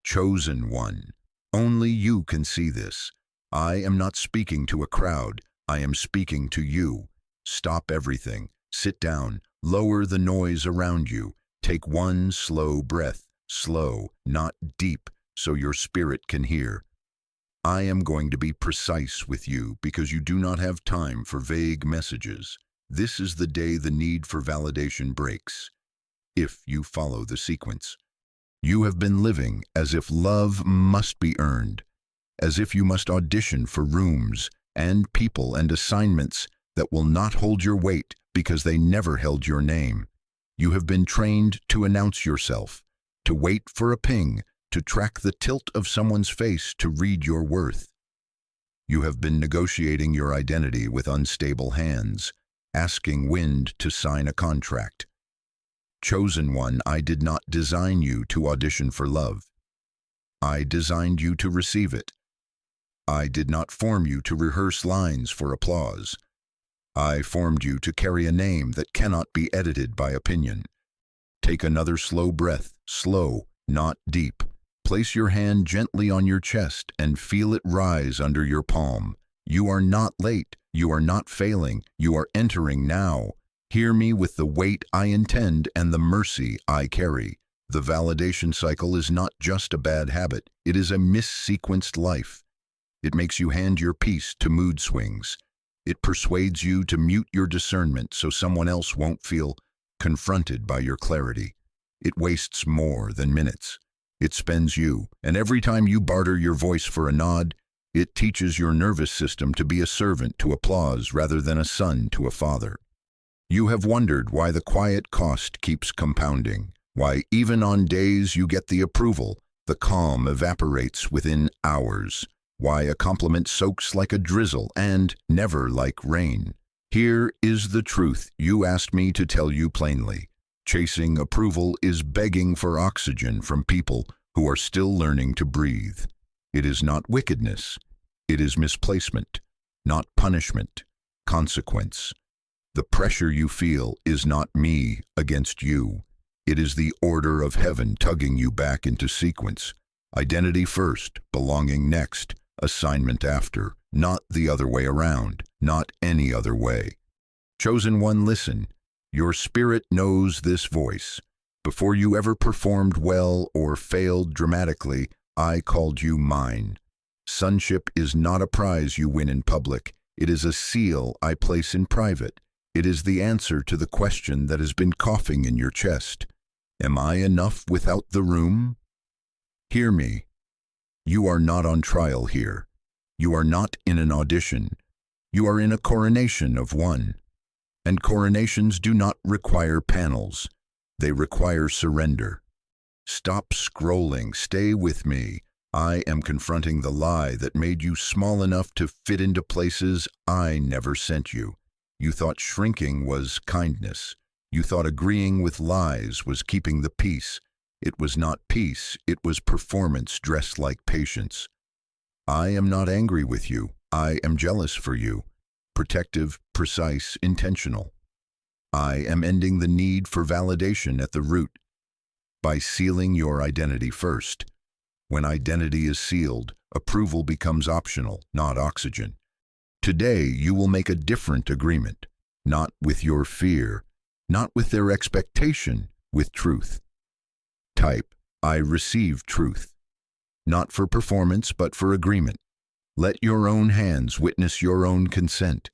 Chosen one. Only you can see this. I am not speaking to a crowd. I am speaking to you. Stop everything. Sit down. Lower the noise around you. Take one slow breath. Slow, not deep, so your spirit can hear. I am going to be precise with you because you do not have time for vague messages. This is the day the need for validation breaks, if you follow the sequence. You have been living as if love must be earned, as if you must audition for rooms and people and assignments that will not hold your weight because they never held your name. You have been trained to announce yourself, to wait for a ping, to track the tilt of someone's face to read your worth. You have been negotiating your identity with unstable hands, asking wind to sign a contract. Chosen one, I did not design you to audition for love. I designed you to receive it. I did not form you to rehearse lines for applause. I formed you to carry a name that cannot be edited by opinion. Take another slow breath, slow, not deep. Place your hand gently on your chest and feel it rise under your palm. You are not late. You are not failing. You are entering now. Hear me with the weight I intend and the mercy I carry. The validation cycle is not just a bad habit. It is a missequenced life. It makes you hand your peace to mood swings. It persuades you to mute your discernment so someone else won't feel confronted by your clarity. It wastes more than minutes. It spends you, and every time you barter your voice for a nod, it teaches your nervous system to be a servant to applause rather than a son to a father. You have wondered why the quiet cost keeps compounding, why even on days you get the approval, the calm evaporates within hours, why a compliment soaks like a drizzle and never like rain. Here is the truth you asked me to tell you plainly. Chasing approval is begging for oxygen from people who are still learning to breathe. It is not wickedness. It is misplacement, not punishment, consequence. The pressure you feel is not me against you. It is the order of heaven tugging you back into sequence. Identity first, belonging next, assignment after, not the other way around, not any other way. Chosen one, listen. Your spirit knows this voice. Before you ever performed well or failed dramatically, I called you mine. Sonship is not a prize you win in public. It is a seal I place in private. It is the answer to the question that has been coughing in your chest. Am I enough without the room? Hear me. You are not on trial here. You are not in an audition. You are in a coronation of one. And coronations do not require panels. They require surrender. Stop scrolling. Stay with me. I am confronting the lie that made you small enough to fit into places I never sent you. You thought shrinking was kindness. You thought agreeing with lies was keeping the peace. It was not peace. It was performance dressed like patience. I am not angry with you. I am jealous for you. Protective, precise, intentional. I am ending the need for validation at the root by sealing your identity first. When identity is sealed, approval becomes optional, not oxygen. Today, you will make a different agreement, not with your fear, not with their expectation, with truth. Type, I receive truth. Not for performance, but for agreement. Let your own hands witness your own consent.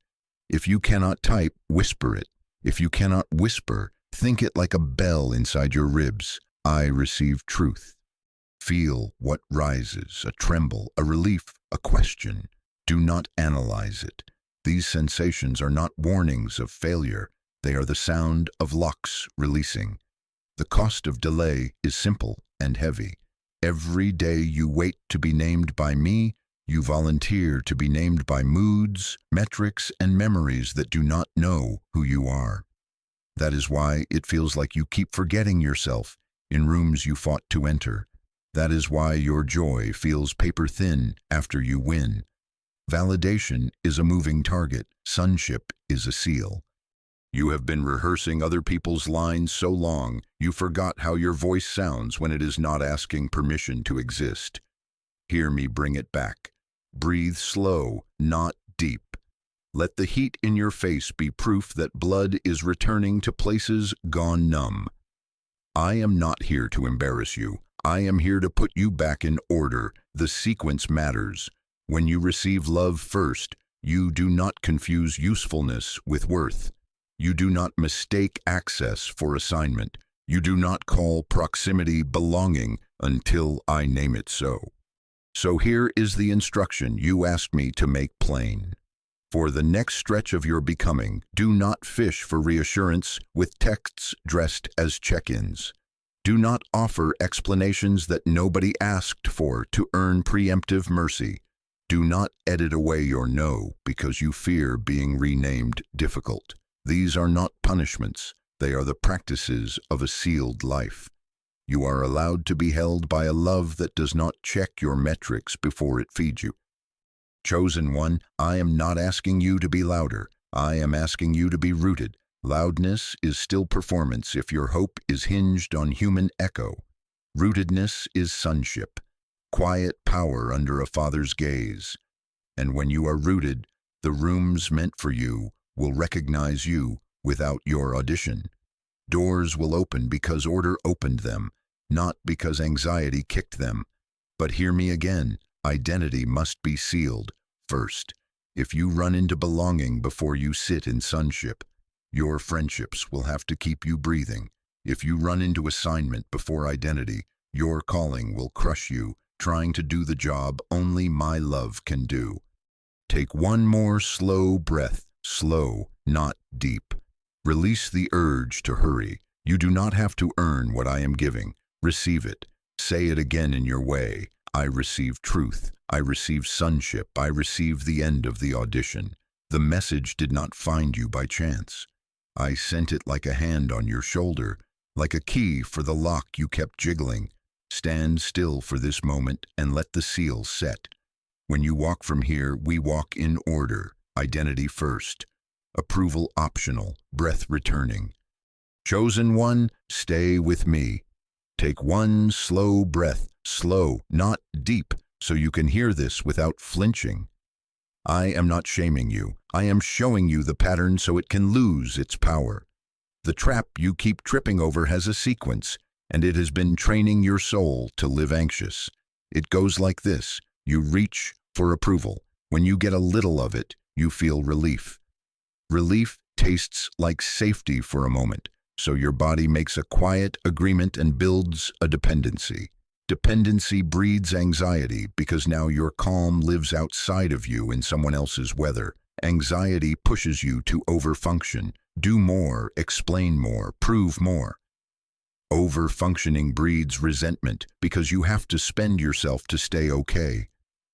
If you cannot type, whisper it. If you cannot whisper, think it like a bell inside your ribs. I receive truth. Feel what rises, a tremble, a relief, a question. Do not analyze it. These sensations are not warnings of failure. They are the sound of locks releasing. The cost of delay is simple and heavy. Every day you wait to be named by me, you volunteer to be named by moods, metrics, and memories that do not know who you are. That is why it feels like you keep forgetting yourself in rooms you fought to enter. That is why your joy feels paper thin after you win. Validation is a moving target. Sonship is a seal. You have been rehearsing other people's lines so long, you forgot how your voice sounds when it is not asking permission to exist. Hear me bring it back. Breathe slow, not deep. Let the heat in your face be proof that blood is returning to places gone numb. I am not here to embarrass you. I am here to put you back in order. The sequence matters. When you receive love first, you do not confuse usefulness with worth. You do not mistake access for assignment. You do not call proximity belonging until I name it so. So here is the instruction you asked me to make plain. For the next stretch of your becoming, do not fish for reassurance with texts dressed as check-ins. Do not offer explanations that nobody asked for to earn preemptive mercy. Do not edit away your no because you fear being renamed difficult. These are not punishments. They are the practices of a sealed life. You are allowed to be held by a love that does not check your metrics before it feeds you. Chosen one, I am not asking you to be louder. I am asking you to be rooted. Loudness is still performance if your hope is hinged on human echo. Rootedness is sonship, quiet power under a father's gaze. And when you are rooted, the rooms meant for you will recognize you without your audition. Doors will open because order opened them, not because anxiety kicked them. But hear me again. Identity must be sealed first. If you run into belonging before you sit in sonship, your friendships will have to keep you breathing. If you run into assignment before identity, your calling will crush you, trying to do the job only my love can do. Take one more slow breath, slow, not deep. Release the urge to hurry. You do not have to earn what I am giving. Receive it. Say it again in your way. I receive truth. I receive sonship. I receive the end of the audition. The message did not find you by chance. I sent it like a hand on your shoulder, like a key for the lock you kept jiggling. Stand still for this moment and let the seal set. When you walk from here, we walk in order. Identity first. Approval optional. Breath returning. Chosen one, stay with me. Take one slow breath, slow, not deep, so you can hear this without flinching. I am not shaming you. I am showing you the pattern so it can lose its power. The trap you keep tripping over has a sequence, and it has been training your soul to live anxious. It goes like this. You reach for approval. When you get a little of it, you feel relief. Relief tastes like safety for a moment. So your body makes a quiet agreement and builds a dependency. Dependency breeds anxiety because now your calm lives outside of you in someone else's weather. Anxiety pushes you to overfunction. Do more, explain more, prove more. Overfunctioning breeds resentment because you have to spend yourself to stay okay.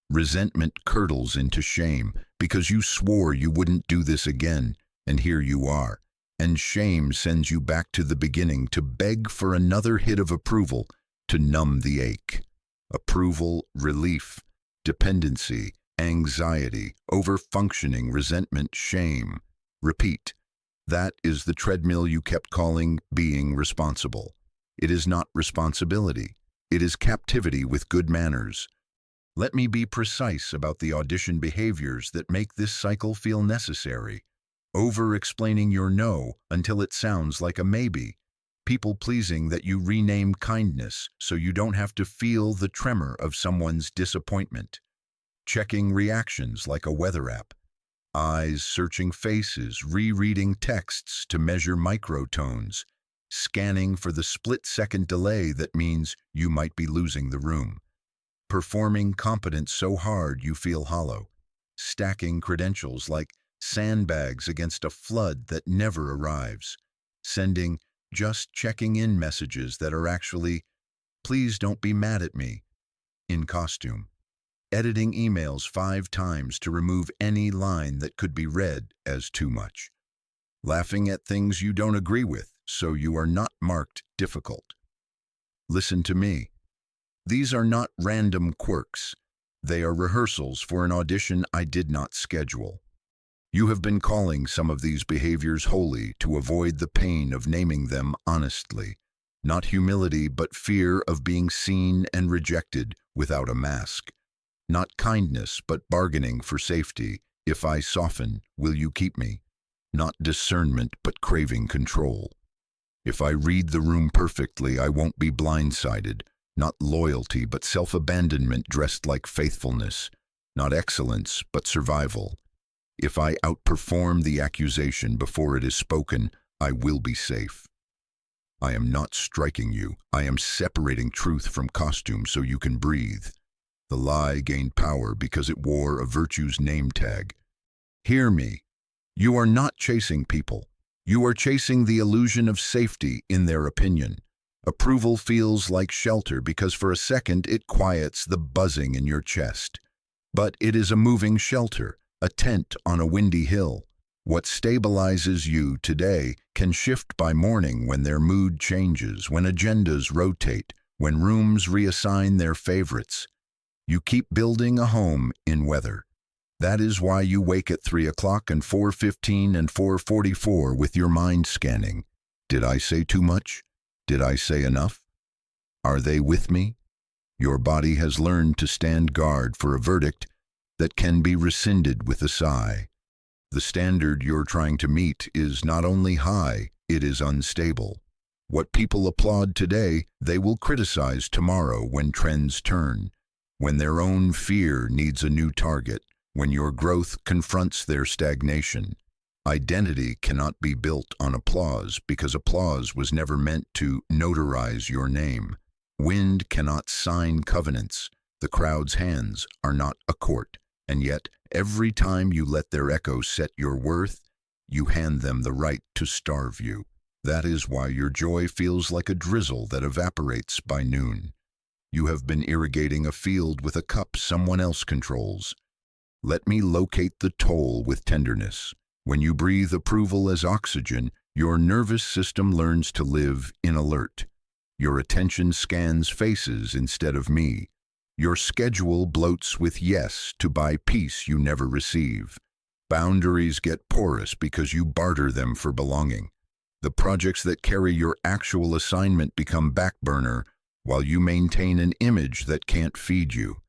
Resentment curdles into shame because you swore you wouldn't do this again, and here you are. And shame sends you back to the beginning to beg for another hit of approval to numb the ache. Approval, relief, dependency, anxiety, overfunctioning, resentment, shame. Repeat. That is the treadmill you kept calling being responsible. It is not responsibility. It is captivity with good manners. Let me be precise about the audition behaviors that make this cycle feel necessary. Over-explaining your no until it sounds like a maybe. People-pleasing that you rename kindness so you don't have to feel the tremor of someone's disappointment. Checking reactions like a weather app. Eyes searching faces, rereading texts to measure microtones. Scanning for the split-second delay that means you might be losing the room. Performing competence so hard you feel hollow. Stacking credentials like sandbags against a flood that never arrives. Sending just checking in messages that are actually, please don't be mad at me, in costume. Editing emails 5 times to remove any line that could be read as too much. Laughing at things you don't agree with so you are not marked difficult. Listen to me. These are not random quirks. They are rehearsals for an audition I did not schedule. You have been calling some of these behaviors holy to avoid the pain of naming them honestly. Not humility, but fear of being seen and rejected without a mask. Not kindness, but bargaining for safety. If I soften, will you keep me? Not discernment, but craving control. If I read the room perfectly, I won't be blindsided. Not loyalty, but self-abandonment dressed like faithfulness. Not excellence, but survival. If I outperform the accusation before it is spoken, I will be safe. I am not striking you. I am separating truth from costume so you can breathe. The lie gained power because it wore a virtue's name tag. Hear me. You are not chasing people. You are chasing the illusion of safety in their opinion. Approval feels like shelter because for a second it quiets the buzzing in your chest. But it is a moving shelter, a tent on a windy hill. What stabilizes you today can shift by morning when their mood changes, when agendas rotate, when rooms reassign their favorites. You keep building a home in weather. That is why you wake at 3 o'clock and 4:15 and 4:44 with your mind scanning. Did I say too much? Did I say enough? Are they with me? Your body has learned to stand guard for a verdict that can be rescinded with a sigh. The standard you're trying to meet is not only high, it is unstable. What people applaud today, they will criticize tomorrow when trends turn, when their own fear needs a new target, when your growth confronts their stagnation. Identity cannot be built on applause because applause was never meant to notarize your name. Wind cannot sign covenants. The crowd's hands are not a court. And yet, every time you let their echo set your worth, you hand them the right to starve you. That is why your joy feels like a drizzle that evaporates by noon. You have been irrigating a field with a cup someone else controls. Let me locate the toll with tenderness. When you breathe approval as oxygen, your nervous system learns to live in alert. Your attention scans faces instead of me. Your schedule bloats with yes to buy peace you never receive. Boundaries get porous because you barter them for belonging. The projects that carry your actual assignment become backburner while you maintain an image that can't feed you.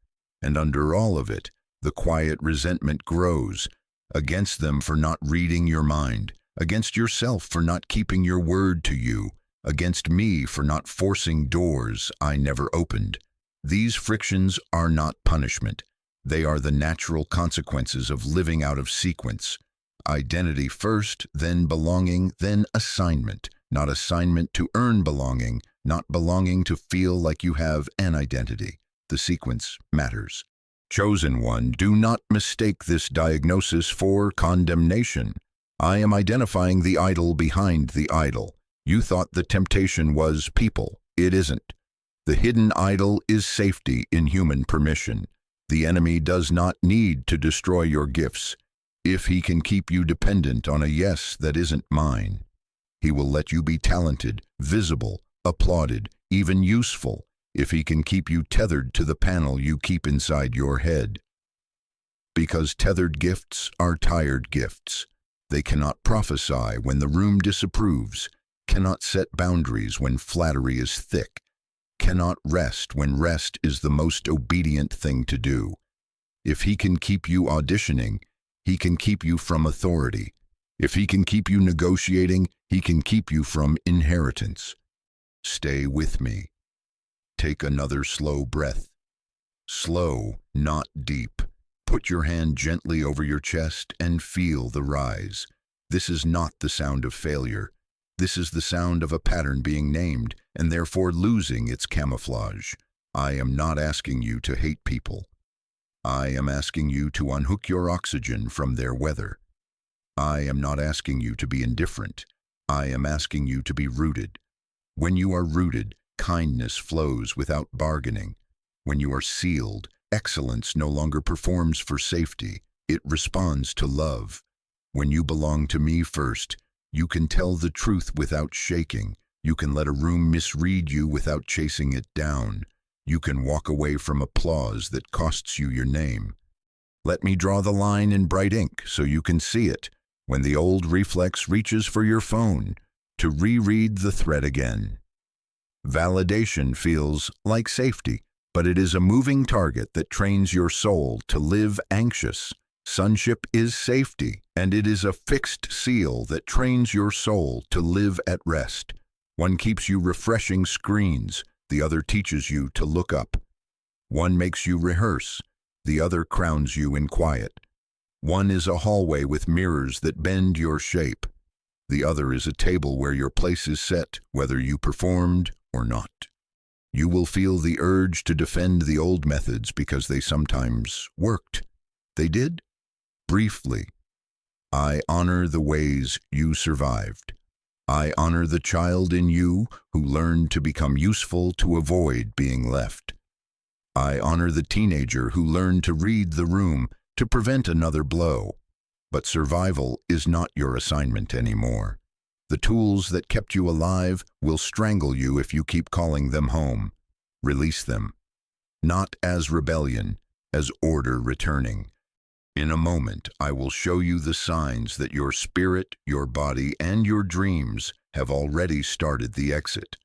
And under all of it, the quiet resentment grows against them for not reading your mind, against yourself for not keeping your word to you, against me for not forcing doors I never opened. These frictions are not punishment. They are the natural consequences of living out of sequence. Identity first, then belonging, then assignment. Not assignment to earn belonging, not belonging to feel like you have an identity. The sequence matters. Chosen one, do not mistake this diagnosis for condemnation. I am identifying the idol behind the idol. You thought the temptation was people. It isn't. The hidden idol is safety in human permission. The enemy does not need to destroy your gifts. If he can keep you dependent on a yes that isn't mine, he will let you be talented, visible, applauded, even useful, if he can keep you tethered to the panel you keep inside your head. Because tethered gifts are tired gifts. They cannot prophesy when the room disapproves, cannot set boundaries when flattery is thick, cannot rest when rest is the most obedient thing to do. If he can keep you auditioning, he can keep you from authority. If he can keep you negotiating, he can keep you from inheritance. Stay with me. Take another slow breath. Slow, not deep. Put your hand gently over your chest and feel the rise. This is not the sound of failure. This is the sound of a pattern being named and therefore losing its camouflage. I am not asking you to hate people. I am asking you to unhook your oxygen from their weather. I am not asking you to be indifferent. I am asking you to be rooted. When you are rooted, kindness flows without bargaining. When you are sealed, excellence no longer performs for safety. It responds to love. When you belong to me first, you can tell the truth without shaking. You can let a room misread you without chasing it down. You can walk away from applause that costs you your name. Let me draw the line in bright ink so you can see it when the old reflex reaches for your phone to reread the thread again. Validation feels like safety, but it is a moving target that trains your soul to live anxious. Sonship is safety, and it is a fixed seal that trains your soul to live at rest. One keeps you refreshing screens, the other teaches you to look up. One makes you rehearse, the other crowns you in quiet. One is a hallway with mirrors that bend your shape. The other is a table where your place is set, whether you performed or not. You will feel the urge to defend the old methods because they sometimes worked. They did? Briefly. I honor the ways you survived. I honor the child in you who learned to become useful to avoid being left. I honor the teenager who learned to read the room to prevent another blow. But survival is not your assignment anymore. The tools that kept you alive will strangle you if you keep calling them home. Release them. Not as rebellion, as order returning. In a moment, I will show you the signs that your spirit, your body, and your dreams have already started the exit.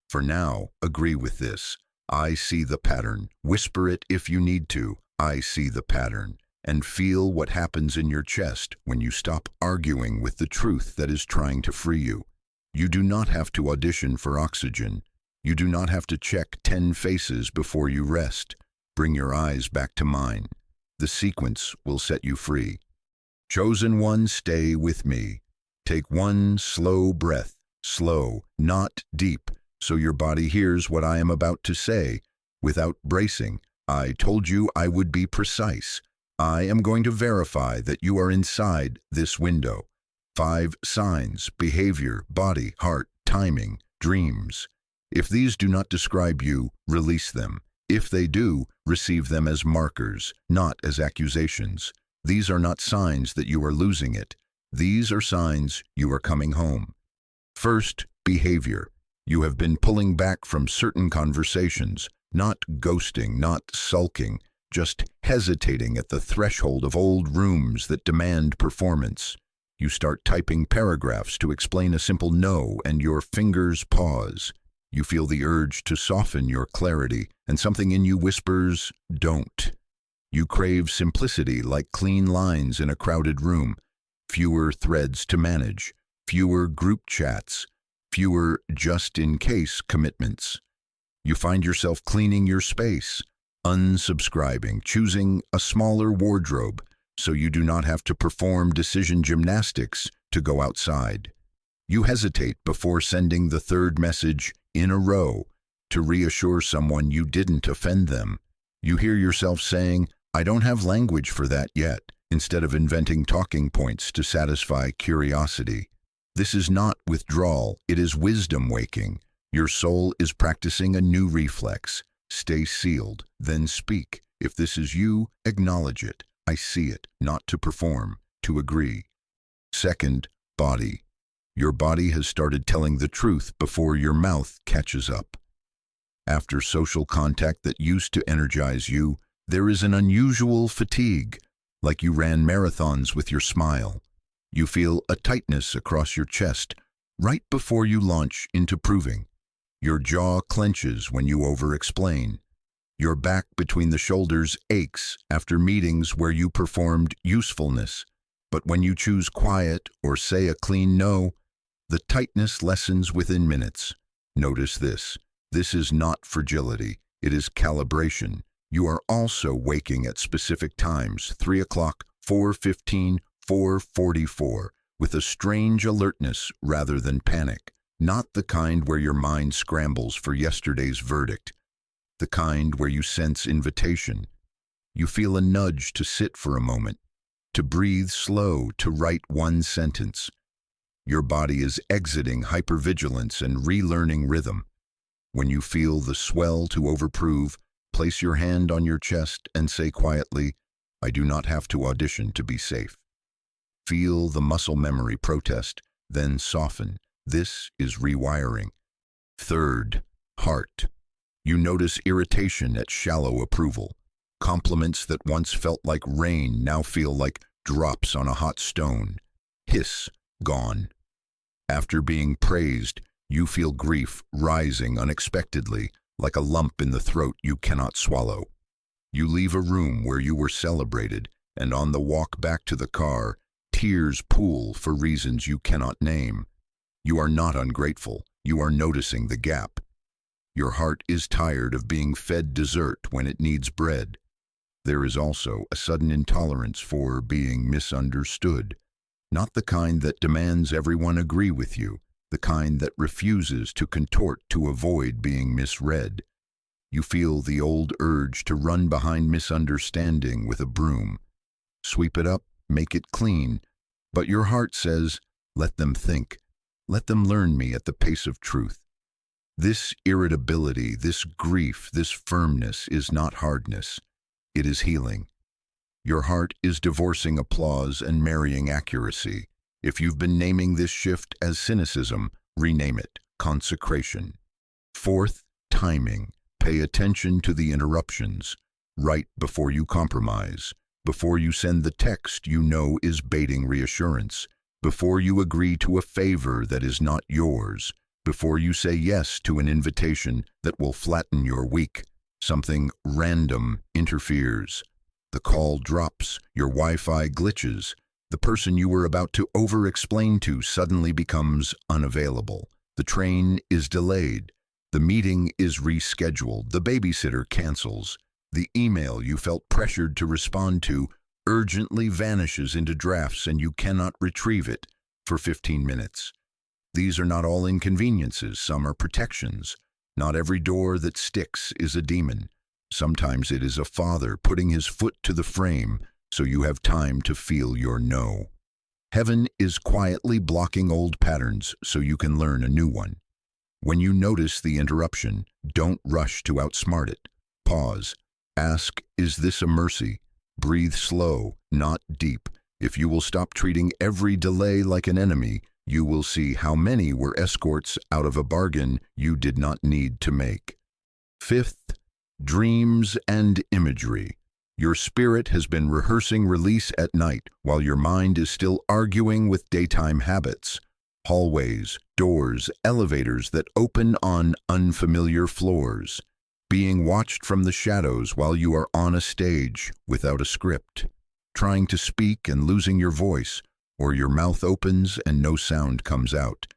For now, agree with this. I see the pattern. Whisper it if you need to. I see the pattern. And feel what happens in your chest when you stop arguing with the truth that is trying to free you. You do not have to audition for oxygen. You do not have to check 10 faces before you rest. Bring your eyes back to mine. The sequence will set you free. Chosen one, stay with me. Take one slow breath, slow, not deep, so your body hears what I am about to say without bracing. I told you I would be precise. I am going to verify that you are inside this window. 5 signs: behavior, body, heart, timing, dreams. If these do not describe you, release them. If they do, receive them as markers, not as accusations. These are not signs that you are losing it. These are signs you are coming home. First, behavior. You have been pulling back from certain conversations, not ghosting, not sulking, just hesitating at the threshold of old rooms that demand performance. You start typing paragraphs to explain a simple no, and your fingers pause. You feel the urge to soften your clarity, and something in you whispers, don't. You crave simplicity like clean lines in a crowded room, fewer threads to manage, fewer group chats, fewer just-in-case commitments. You find yourself cleaning your space, unsubscribing, choosing a smaller wardrobe so you do not have to perform decision gymnastics to go outside. You hesitate before sending the 3rd message in a row to reassure someone you didn't offend them. You hear yourself saying, I don't have language for that yet, instead of inventing talking points to satisfy curiosity. This is not withdrawal, it is wisdom waking. Your soul is practicing a new reflex. Stay sealed, then speak. If this is you, acknowledge it. I see it, not to perform, to agree. Second, body. Your body has started telling the truth before your mouth catches up. After social contact that used to energize you, there is an unusual fatigue, like you ran marathons with your smile. You feel a tightness across your chest right before you launch into proving. Your jaw clenches when you over-explain. Your back between the shoulders aches after meetings where you performed usefulness. But when you choose quiet or say a clean no, the tightness lessens within minutes. Notice this. This is not fragility. It is calibration. You are also waking at specific times, 3 o'clock, 4:15, 4:44, with a strange alertness rather than panic. Not the kind where your mind scrambles for yesterday's verdict. The kind where you sense invitation. You feel a nudge to sit for a moment, to breathe slow, to write one sentence. Your body is exiting hypervigilance and relearning rhythm. When you feel the swell to overprove, place your hand on your chest and say quietly, I do not have to audition to be safe. Feel the muscle memory protest, then soften. This is rewiring. Third, heart. You notice irritation at shallow approval. Compliments that once felt like rain now feel like drops on a hot stone. Hiss, gone. After being praised, you feel grief rising unexpectedly, like a lump in the throat you cannot swallow. You leave a room where you were celebrated, and on the walk back to the car, tears pool for reasons you cannot name. You are not ungrateful, you are noticing the gap. Your heart is tired of being fed dessert when it needs bread. There is also a sudden intolerance for being misunderstood. Not the kind that demands everyone agree with you, the kind that refuses to contort to avoid being misread. You feel the old urge to run behind misunderstanding with a broom. Sweep it up, make it clean, but your heart says, let them think. Let them learn me at the pace of truth. This irritability, this grief, this firmness is not hardness. It is healing. Your heart is divorcing applause and marrying accuracy. If you've been naming this shift as cynicism, rename it consecration. Fourth, timing. Pay attention to the interruptions. Write before you compromise. Before you send the text you know is baiting reassurance. Before you agree to a favor that is not yours. Before you say yes to an invitation that will flatten your week. Something random interferes. The call drops, your Wi-Fi glitches. The person you were about to over-explain to suddenly becomes unavailable. The train is delayed. The meeting is rescheduled. The babysitter cancels. The email you felt pressured to respond to urgently vanishes into drafts and you cannot retrieve it for 15 minutes. These are not all inconveniences, some are protections. Not every door that sticks is a demon. Sometimes it is a father putting his foot to the frame so you have time to feel your no. Heaven is quietly blocking old patterns so you can learn a new one. When you notice the interruption, don't rush to outsmart it. Pause. Ask, is this a mercy? Breathe slow, not deep. If you will stop treating every delay like an enemy, you will see how many were escorts out of a bargain you did not need to make. Fifth, dreams and imagery. Your spirit has been rehearsing release at night while your mind is still arguing with daytime habits. Hallways, doors, elevators that open on unfamiliar floors. Being watched from the shadows while you are on a stage without a script. Trying to speak and losing your voice, or your mouth opens and no sound comes out.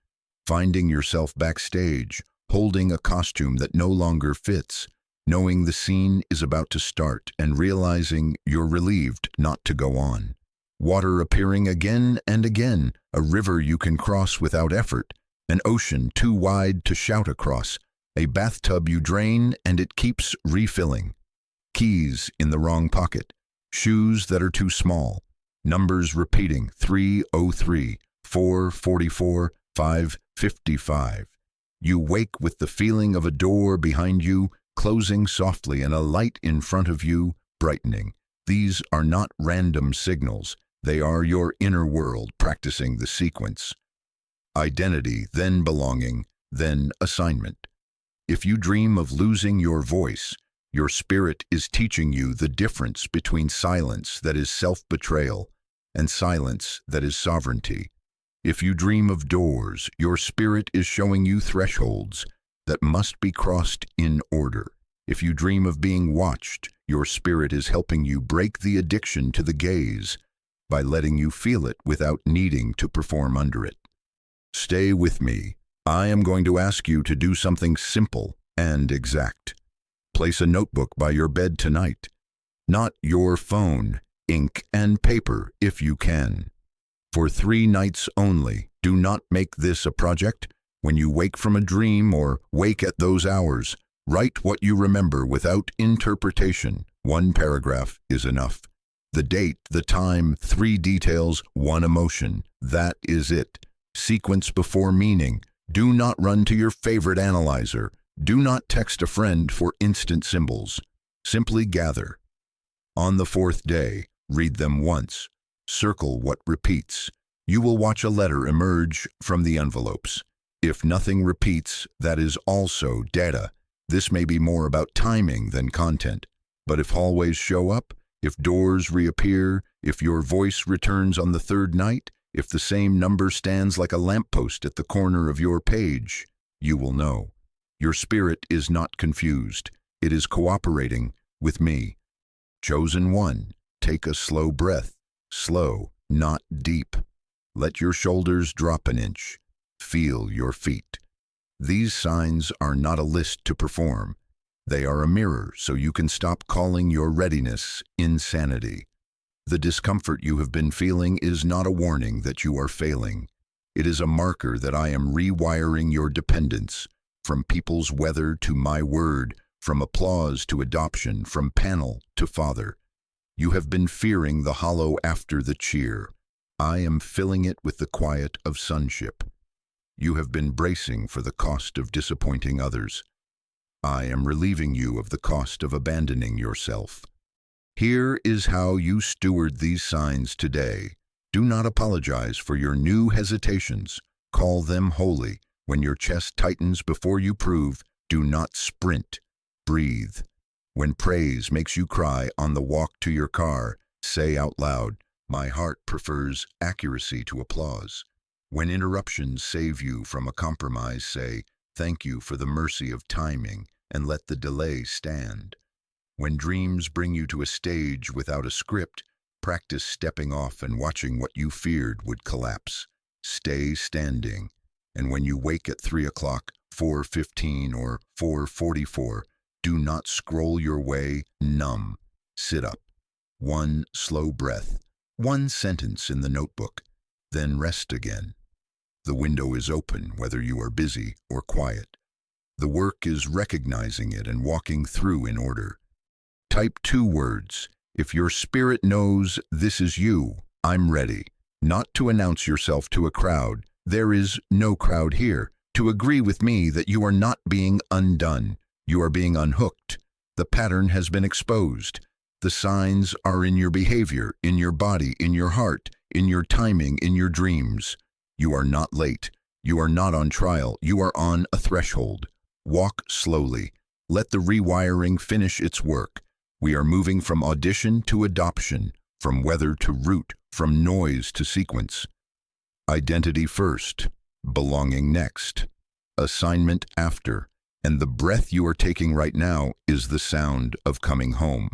Finding yourself backstage, holding a costume that no longer fits, knowing the scene is about to start and realizing you're relieved not to go on. Water appearing again and again, a river you can cross without effort, an ocean too wide to shout across, a bathtub you drain and it keeps refilling. Keys in the wrong pocket, shoes that are too small, numbers repeating 303, 444, 555. You wake with the feeling of a door behind you closing softly and a light in front of you brightening. These are not random signals. They are your inner world practicing the sequence. Identity, then belonging, then assignment. If you dream of losing your voice, your spirit is teaching you the difference between silence that is self-betrayal and silence that is sovereignty. If you dream of doors, your spirit is showing you thresholds that must be crossed in order. If you dream of being watched, your spirit is helping you break the addiction to the gaze by letting you feel it without needing to perform under it. Stay with me. I am going to ask you to do something simple and exact. Place a notebook by your bed tonight. Not your phone, ink and paper if you can. For 3 nights only, do not make this a project. When you wake from a dream or wake at those hours, write what you remember without interpretation. 1 paragraph is enough. The date, the time, 3 details, 1 emotion. That is it. Sequence before meaning. Do not run to your favorite analyzer. Do not text a friend for instant symbols. Simply gather. On the 4th day, read them once. Circle what repeats. You will watch a letter emerge from the envelopes. If nothing repeats, that is also data. This may be more about timing than content. But if hallways show up, if doors reappear, if your voice returns on the third night, if the same number stands like a lamppost at the corner of your page, you will know. Your spirit is not confused. It is cooperating with me. Chosen one, take a slow breath. Slow, not deep. Let your shoulders drop an inch. Feel your feet. These signs are not a list to perform. They are a mirror so you can stop calling your readiness insanity. The discomfort you have been feeling is not a warning that you are failing. It is a marker that I am rewiring your dependence, from people's weather to my word, from applause to adoption, from panel to father. You have been fearing the hollow after the cheer. I am filling it with the quiet of sonship. You have been bracing for the cost of disappointing others. I am relieving you of the cost of abandoning yourself. Here is how you steward these signs today. Do not apologize for your new hesitations. Call them holy. When your chest tightens before you prove, do not sprint. Breathe. When praise makes you cry on the walk to your car, say out loud, "My heart prefers accuracy to applause." When interruptions save you from a compromise, say, "Thank you for the mercy of timing," and let the delay stand. When dreams bring you to a stage without a script, practice stepping off and watching what you feared would collapse. Stay standing. And when you wake at 3 o'clock, 4:15, or 4:44, do not scroll your way numb. Sit up. One slow breath. One sentence in the notebook. Then rest again. The window is open, whether you are busy or quiet. The work is recognizing it and walking through in order. Type 2 words. If your spirit knows this is you, I'm ready. Not to announce yourself to a crowd. There is no crowd here. To agree with me that you are not being undone. You are being unhooked. The pattern has been exposed. The signs are in your behavior, in your body, in your heart, in your timing, in your dreams. You are not late. You are not on trial. You are on a threshold. Walk slowly. Let the rewiring finish its work. We are moving from audition to adoption, from weather to root, from noise to sequence. Identity first, belonging next, assignment after, and the breath you are taking right now is the sound of coming home.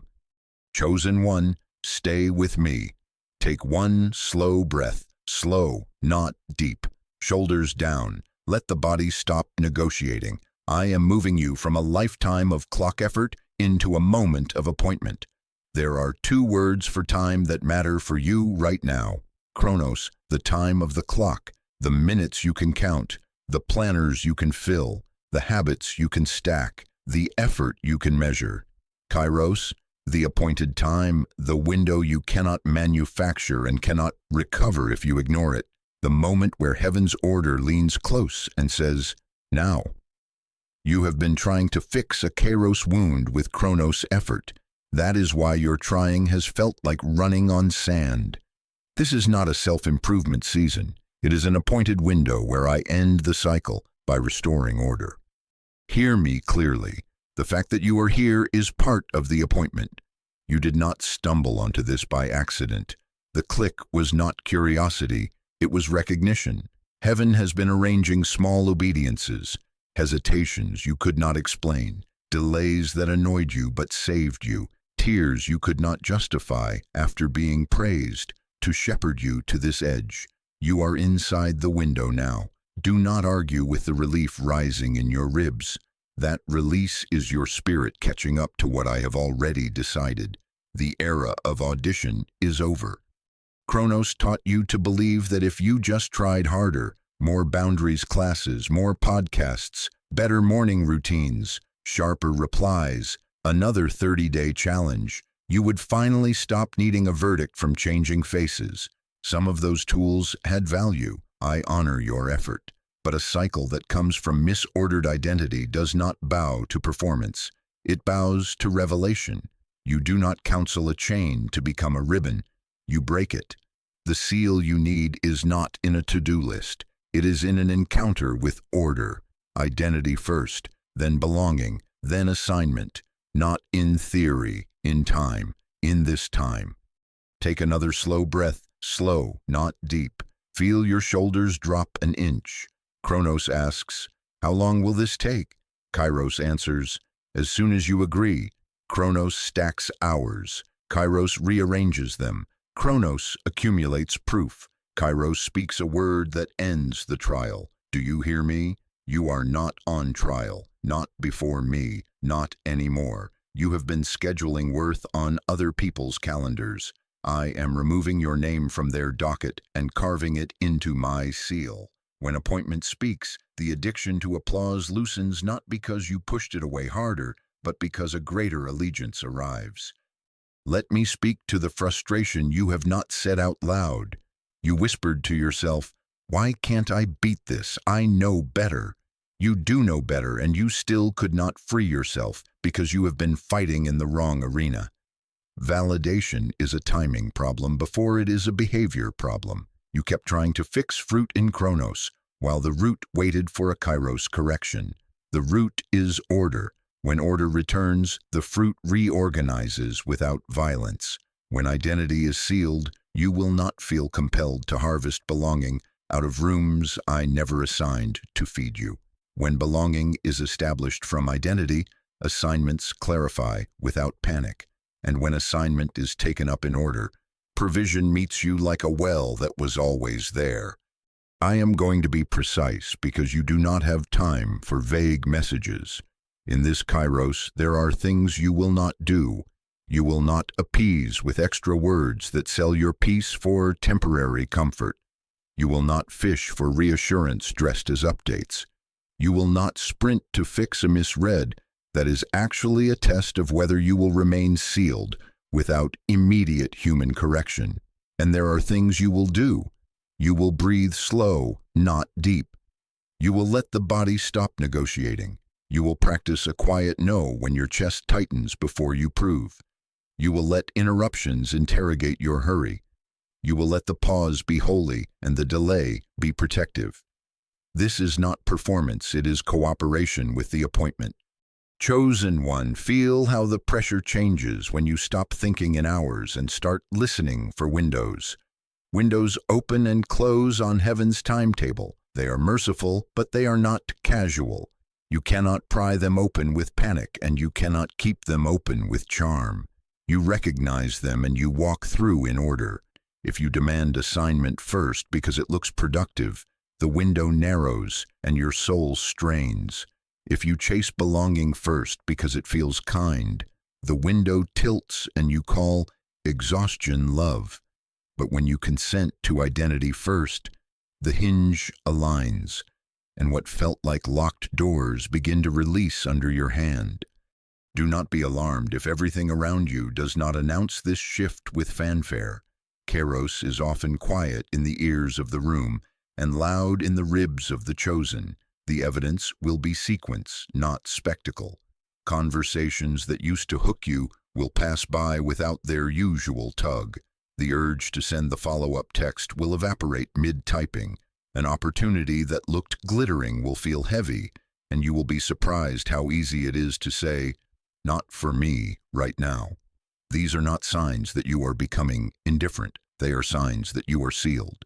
Chosen one, stay with me. Take one slow breath, slow, not deep. Shoulders down. Let the body stop negotiating. I am moving you from a lifetime of clock effort into a moment of appointment. There are 2 words for time that matter for you right now. Chronos, the time of the clock, the minutes you can count, the planners you can fill, the habits you can stack, the effort you can measure. Kairos, the appointed time, the window you cannot manufacture and cannot recover if you ignore it, the moment where heaven's order leans close and says, now. You have been trying to fix a Kairos wound with Chronos effort. That is why your trying has felt like running on sand. This is not a self-improvement season. It is an appointed window where I end the cycle by restoring order. Hear me clearly. The fact that you are here is part of the appointment. You did not stumble onto this by accident. The click was not curiosity, it was recognition. Heaven has been arranging small obediences, hesitations you could not explain, delays that annoyed you but saved you, tears you could not justify after being praised, to shepherd you to this edge. You are inside the window now. Do not argue with the relief rising in your ribs. That release is your spirit catching up to what I have already decided. The era of audition is over. Chronos taught you to believe that if you just tried harder, more boundaries classes, more podcasts, better morning routines, sharper replies, another 30-day challenge, you would finally stop needing a verdict from changing faces. Some of those tools had value. I honor your effort. But a cycle that comes from misordered identity does not bow to performance. It bows to revelation. You do not counsel a chain to become a ribbon. You break it. The seal you need is not in a to-do list. It is in an encounter with order. Identity first, then belonging, then assignment. Not in theory, in time, in this time. Take another slow breath, slow, not deep. Feel your shoulders drop an inch. Kronos asks, how long will this take? Kairos answers, as soon as you agree. Kronos stacks hours. Kairos rearranges them. Kronos accumulates proof. Kairos speaks a word that ends the trial. Do you hear me? You are not on trial. Not before me. Not anymore. You have been scheduling worth on other people's calendars. I am removing your name from their docket and carving it into my seal. When appointment speaks, the addiction to applause loosens not because you pushed it away harder, but because a greater allegiance arrives. Let me speak to the frustration you have not said out loud. You whispered to yourself, why can't I beat this? I know better. You do know better, and you still could not free yourself because you have been fighting in the wrong arena. Validation is a timing problem before it is a behavior problem. You kept trying to fix fruit in Kronos, while the root waited for a Kairos correction. The root is order. When order returns, the fruit reorganizes without violence. When identity is sealed, you will not feel compelled to harvest belonging out of rooms I never assigned to feed you. When belonging is established from identity, assignments clarify without panic. And when assignment is taken up in order, provision meets you like a well that was always there. I am going to be precise because you do not have time for vague messages. In this Kairos, there are things you will not do. You will not appease with extra words that sell your peace for temporary comfort. You will not fish for reassurance dressed as updates. You will not sprint to fix a misread that is actually a test of whether you will remain sealed without immediate human correction. And there are things you will do. You will breathe slow, not deep. You will let the body stop negotiating. You will practice a quiet no when your chest tightens before you prove. You will let interruptions interrogate your hurry. You will let the pause be holy and the delay be protective. This is not performance, it is cooperation with the appointment. Chosen one, feel how the pressure changes when you stop thinking in hours and start listening for windows. Windows open and close on heaven's timetable. They are merciful, but they are not casual. You cannot pry them open with panic, and you cannot keep them open with charm. You recognize them and you walk through in order. If you demand assignment first because it looks productive, the window narrows and your soul strains. If you chase belonging first because it feels kind, the window tilts and you call exhaustion love. But when you consent to identity first, the hinge aligns, and what felt like locked doors begin to release under your hand. Do not be alarmed if everything around you does not announce this shift with fanfare. Kairos is often quiet in the ears of the room and loud in the ribs of the chosen. The evidence will be sequence, not spectacle. Conversations that used to hook you will pass by without their usual tug. The urge to send the follow-up text will evaporate mid-typing. An opportunity that looked glittering will feel heavy, and you will be surprised how easy it is to say, "Not for me, right now." These are not signs that you are becoming indifferent. They are signs that you are sealed.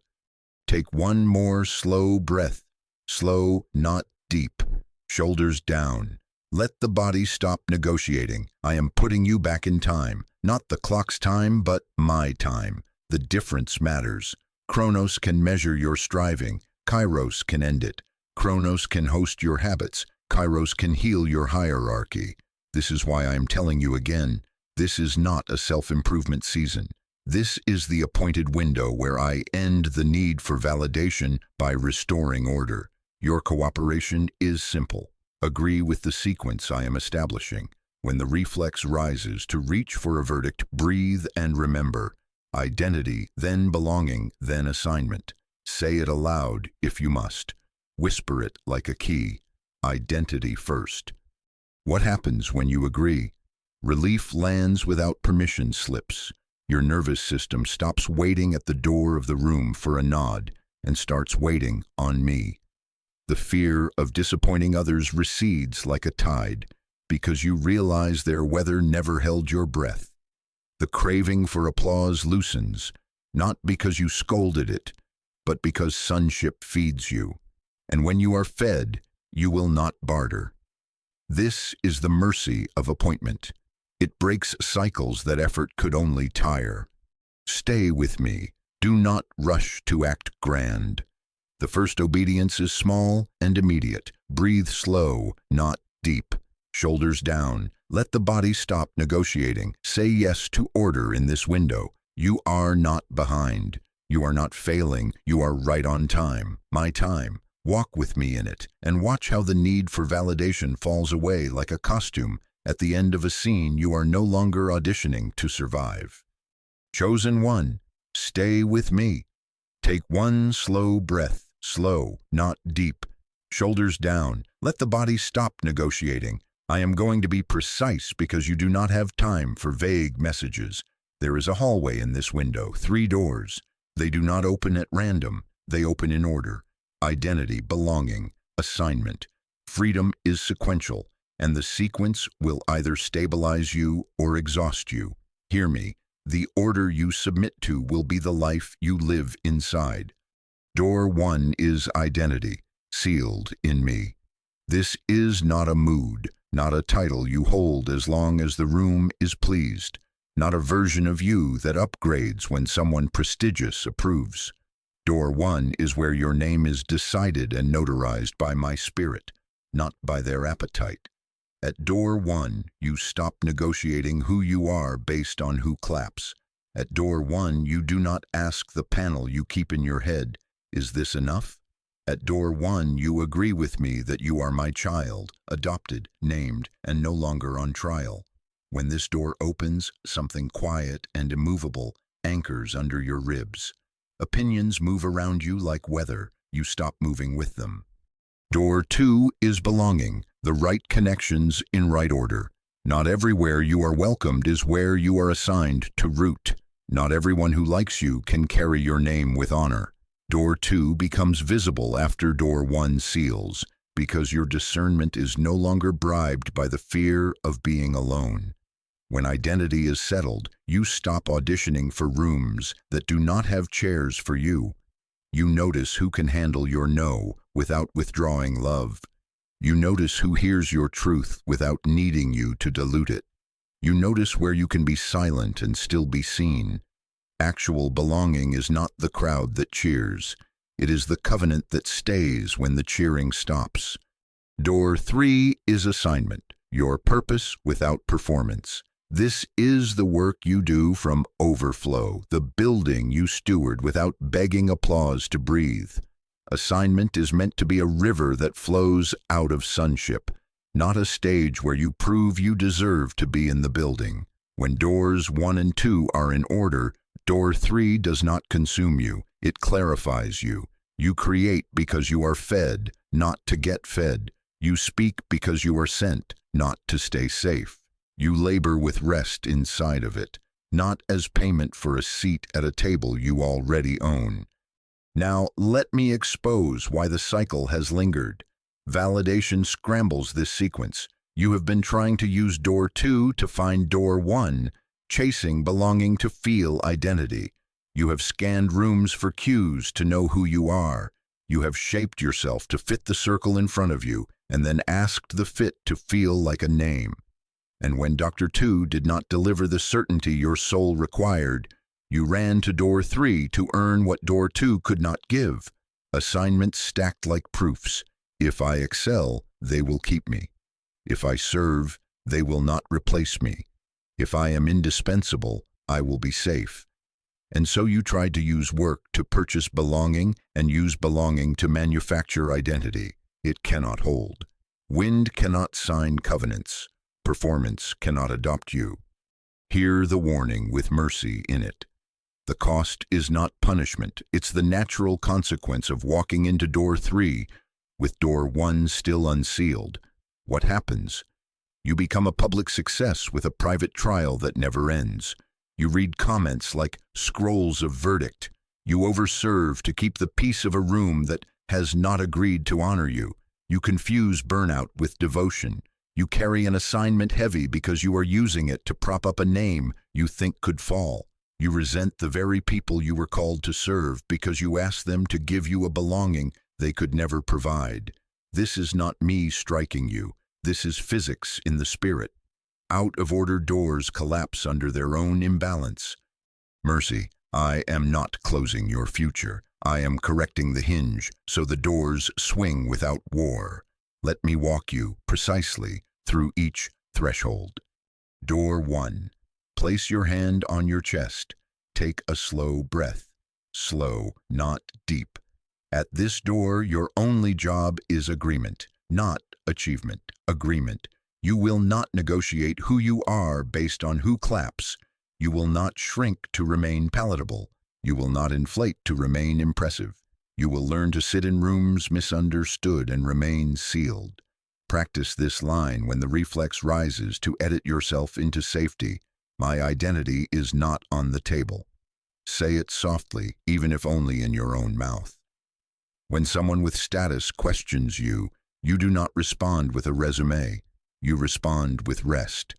Take one more slow breath. Slow, not deep. Shoulders down. Let the body stop negotiating. I am putting you back in time. Not the clock's time, but my time. The difference matters. Kronos can measure your striving. Kairos can end it. Kronos can host your habits. Kairos can heal your hierarchy. This is why I am telling you again, this is not a self-improvement season. This is the appointed window where I end the need for validation by restoring order. Your cooperation is simple. Agree with the sequence I am establishing. When the reflex rises to reach for a verdict, breathe and remember. Identity, then belonging, then assignment. Say it aloud if you must. Whisper it like a key. Identity first. What happens when you agree? Relief lands without permission slips. Your nervous system stops waiting at the door of the room for a nod and starts waiting on me. The fear of disappointing others recedes like a tide. because you realize their weather never held your breath. The craving for applause loosens, not because you scolded it, but because sonship feeds you. And when you are fed, you will not barter. This is the mercy of appointment. It breaks cycles that effort could only tire. Stay with me. Do not rush to act grand. The first obedience is small and immediate. Breathe slow, not deep. Shoulders down. Let the body stop negotiating. Say yes to order in this window. You are not behind. You are not failing. You are right on time. My time. Walk with me in it, and watch how the need for validation falls away like a costume. At the end of a scene, you are no longer auditioning to survive. Chosen one, stay with me. Take one slow breath, slow, not deep. Shoulders down. Let the body stop negotiating. I am going to be precise because you do not have time for vague messages. There is a hallway in this window, 3 doors. They do not open at random. They open in order. Identity, belonging, assignment. Freedom is sequential, and the sequence will either stabilize you or exhaust you. Hear me. The order you submit to will be the life you live inside. Door 1 is identity, sealed in me. This is not a mood, not a title you hold as long as the room is pleased, not a version of you that upgrades when someone prestigious approves. Door 1 is where your name is decided and notarized by my spirit, not by their appetite. At door 1, you stop negotiating who you are based on who claps. At door 1, you do not ask the panel you keep in your head, is this enough? At door 1, you agree with me that you are my child, adopted, named, and no longer on trial. When this door opens, something quiet and immovable anchors under your ribs. Opinions move around you like weather. You stop moving with them. Door 2 is belonging, the right connections in right order. Not everywhere you are welcomed is where you are assigned to root. Not everyone who likes you can carry your name with honor. Door 2 becomes visible after door 1 seals, because your discernment is no longer bribed by the fear of being alone. When identity is settled, you stop auditioning for rooms that do not have chairs for you. You notice who can handle your no without withdrawing love. You notice who hears your truth without needing you to dilute it. You notice where you can be silent and still be seen. Actual belonging is not the crowd that cheers. It is the covenant that stays when the cheering stops. Door 3 is assignment, your purpose without performance. This is the work you do from overflow, the building you steward without begging applause to breathe. Assignment is meant to be a river that flows out of sonship, not a stage where you prove you deserve to be in the building. When doors 1 and 2 are in order, door 3 does not consume you, it clarifies you. You create because you are fed, not to get fed. You speak because you are sent, not to stay safe. You labor with rest inside of it, not as payment for a seat at a table you already own. Now, let me expose why the cycle has lingered. Validation scrambles this sequence. You have been trying to use door 2 to find door 1, chasing belonging to feel identity. You have scanned rooms for cues to know who you are. You have shaped yourself to fit the circle in front of you, and then asked the fit to feel like a name. And when Dr. 2 did not deliver the certainty your soul required, you ran to door 3 to earn what door 2 could not give. Assignments stacked like proofs. If I excel, they will keep me. If I serve, they will not replace me. If I am indispensable, I will be safe. And so you tried to use work to purchase belonging and use belonging to manufacture identity. It cannot hold. Wind cannot sign covenants. Performance cannot adopt you. Hear the warning with mercy in it. The cost is not punishment. It's the natural consequence of walking into door 3 with door 1 still unsealed. What happens? You become a public success with a private trial that never ends. You read comments like scrolls of verdict. You overserve to keep the peace of a room that has not agreed to honor you. You confuse burnout with devotion. You carry an assignment heavy because you are using it to prop up a name you think could fall. You resent the very people you were called to serve because you asked them to give you a belonging they could never provide. This is not me striking you. This is physics in the spirit. Out-of-order doors collapse under their own imbalance. Mercy, I am not closing your future. I am correcting the hinge so the doors swing without war. Let me walk you precisely through each threshold. Door 1. Place your hand on your chest. Take a slow breath. Slow, not deep. At this door, your only job is agreement, not achievement. Agreement. You will not negotiate who you are based on who claps. You will not shrink to remain palatable. You will not inflate to remain impressive. You will learn to sit in rooms misunderstood and remain sealed. Practice this line when the reflex rises to edit yourself into safety. My identity is not on the table. Say it softly, even if only in your own mouth. When someone with status questions you, you do not respond with a resume. You respond with rest.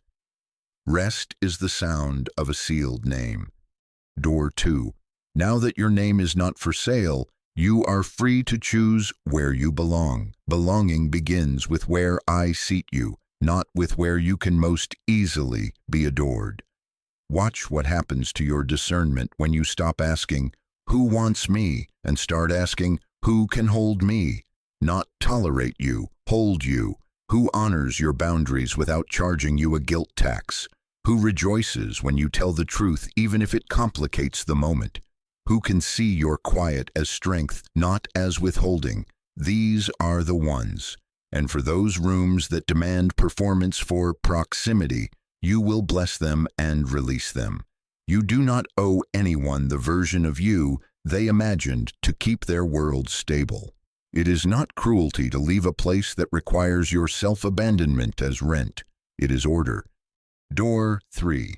Rest is the sound of a sealed name. Door 2. Now that your name is not for sale, you are free to choose where you belong. Belonging begins with where I seat you, not with where you can most easily be adored. Watch what happens to your discernment when you stop asking, "Who wants me?" and start asking, "Who can hold me?" Not tolerate you, hold you. Who honors your boundaries without charging you a guilt tax? Who rejoices when you tell the truth even if it complicates the moment? Who can see your quiet as strength, not as withholding? These are the ones. And for those rooms that demand performance for proximity, you will bless them and release them. You do not owe anyone the version of you they imagined to keep their world stable. It is not cruelty to leave a place that requires your self-abandonment as rent. It is order. Door 3.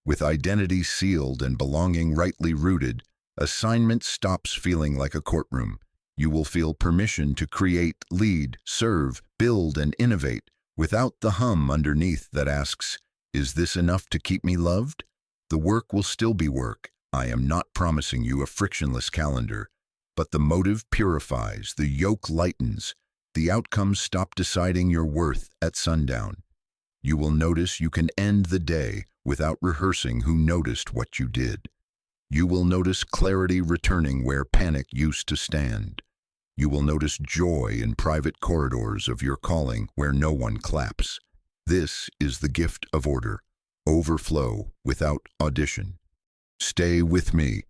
With identity sealed and belonging rightly rooted, assignment stops feeling like a courtroom. You will feel permission to create, lead, serve, build, and innovate without the hum underneath that asks, "Is this enough to keep me loved?" The work will still be work. I am not promising you a frictionless calendar, but the motive purifies, the yoke lightens, the outcomes stop deciding your worth at sundown. You will notice you can end the day without rehearsing who noticed what you did. You will notice clarity returning where panic used to stand. You will notice joy in private corridors of your calling where no one claps. This is the gift of order. Overflow without audition. Stay with me.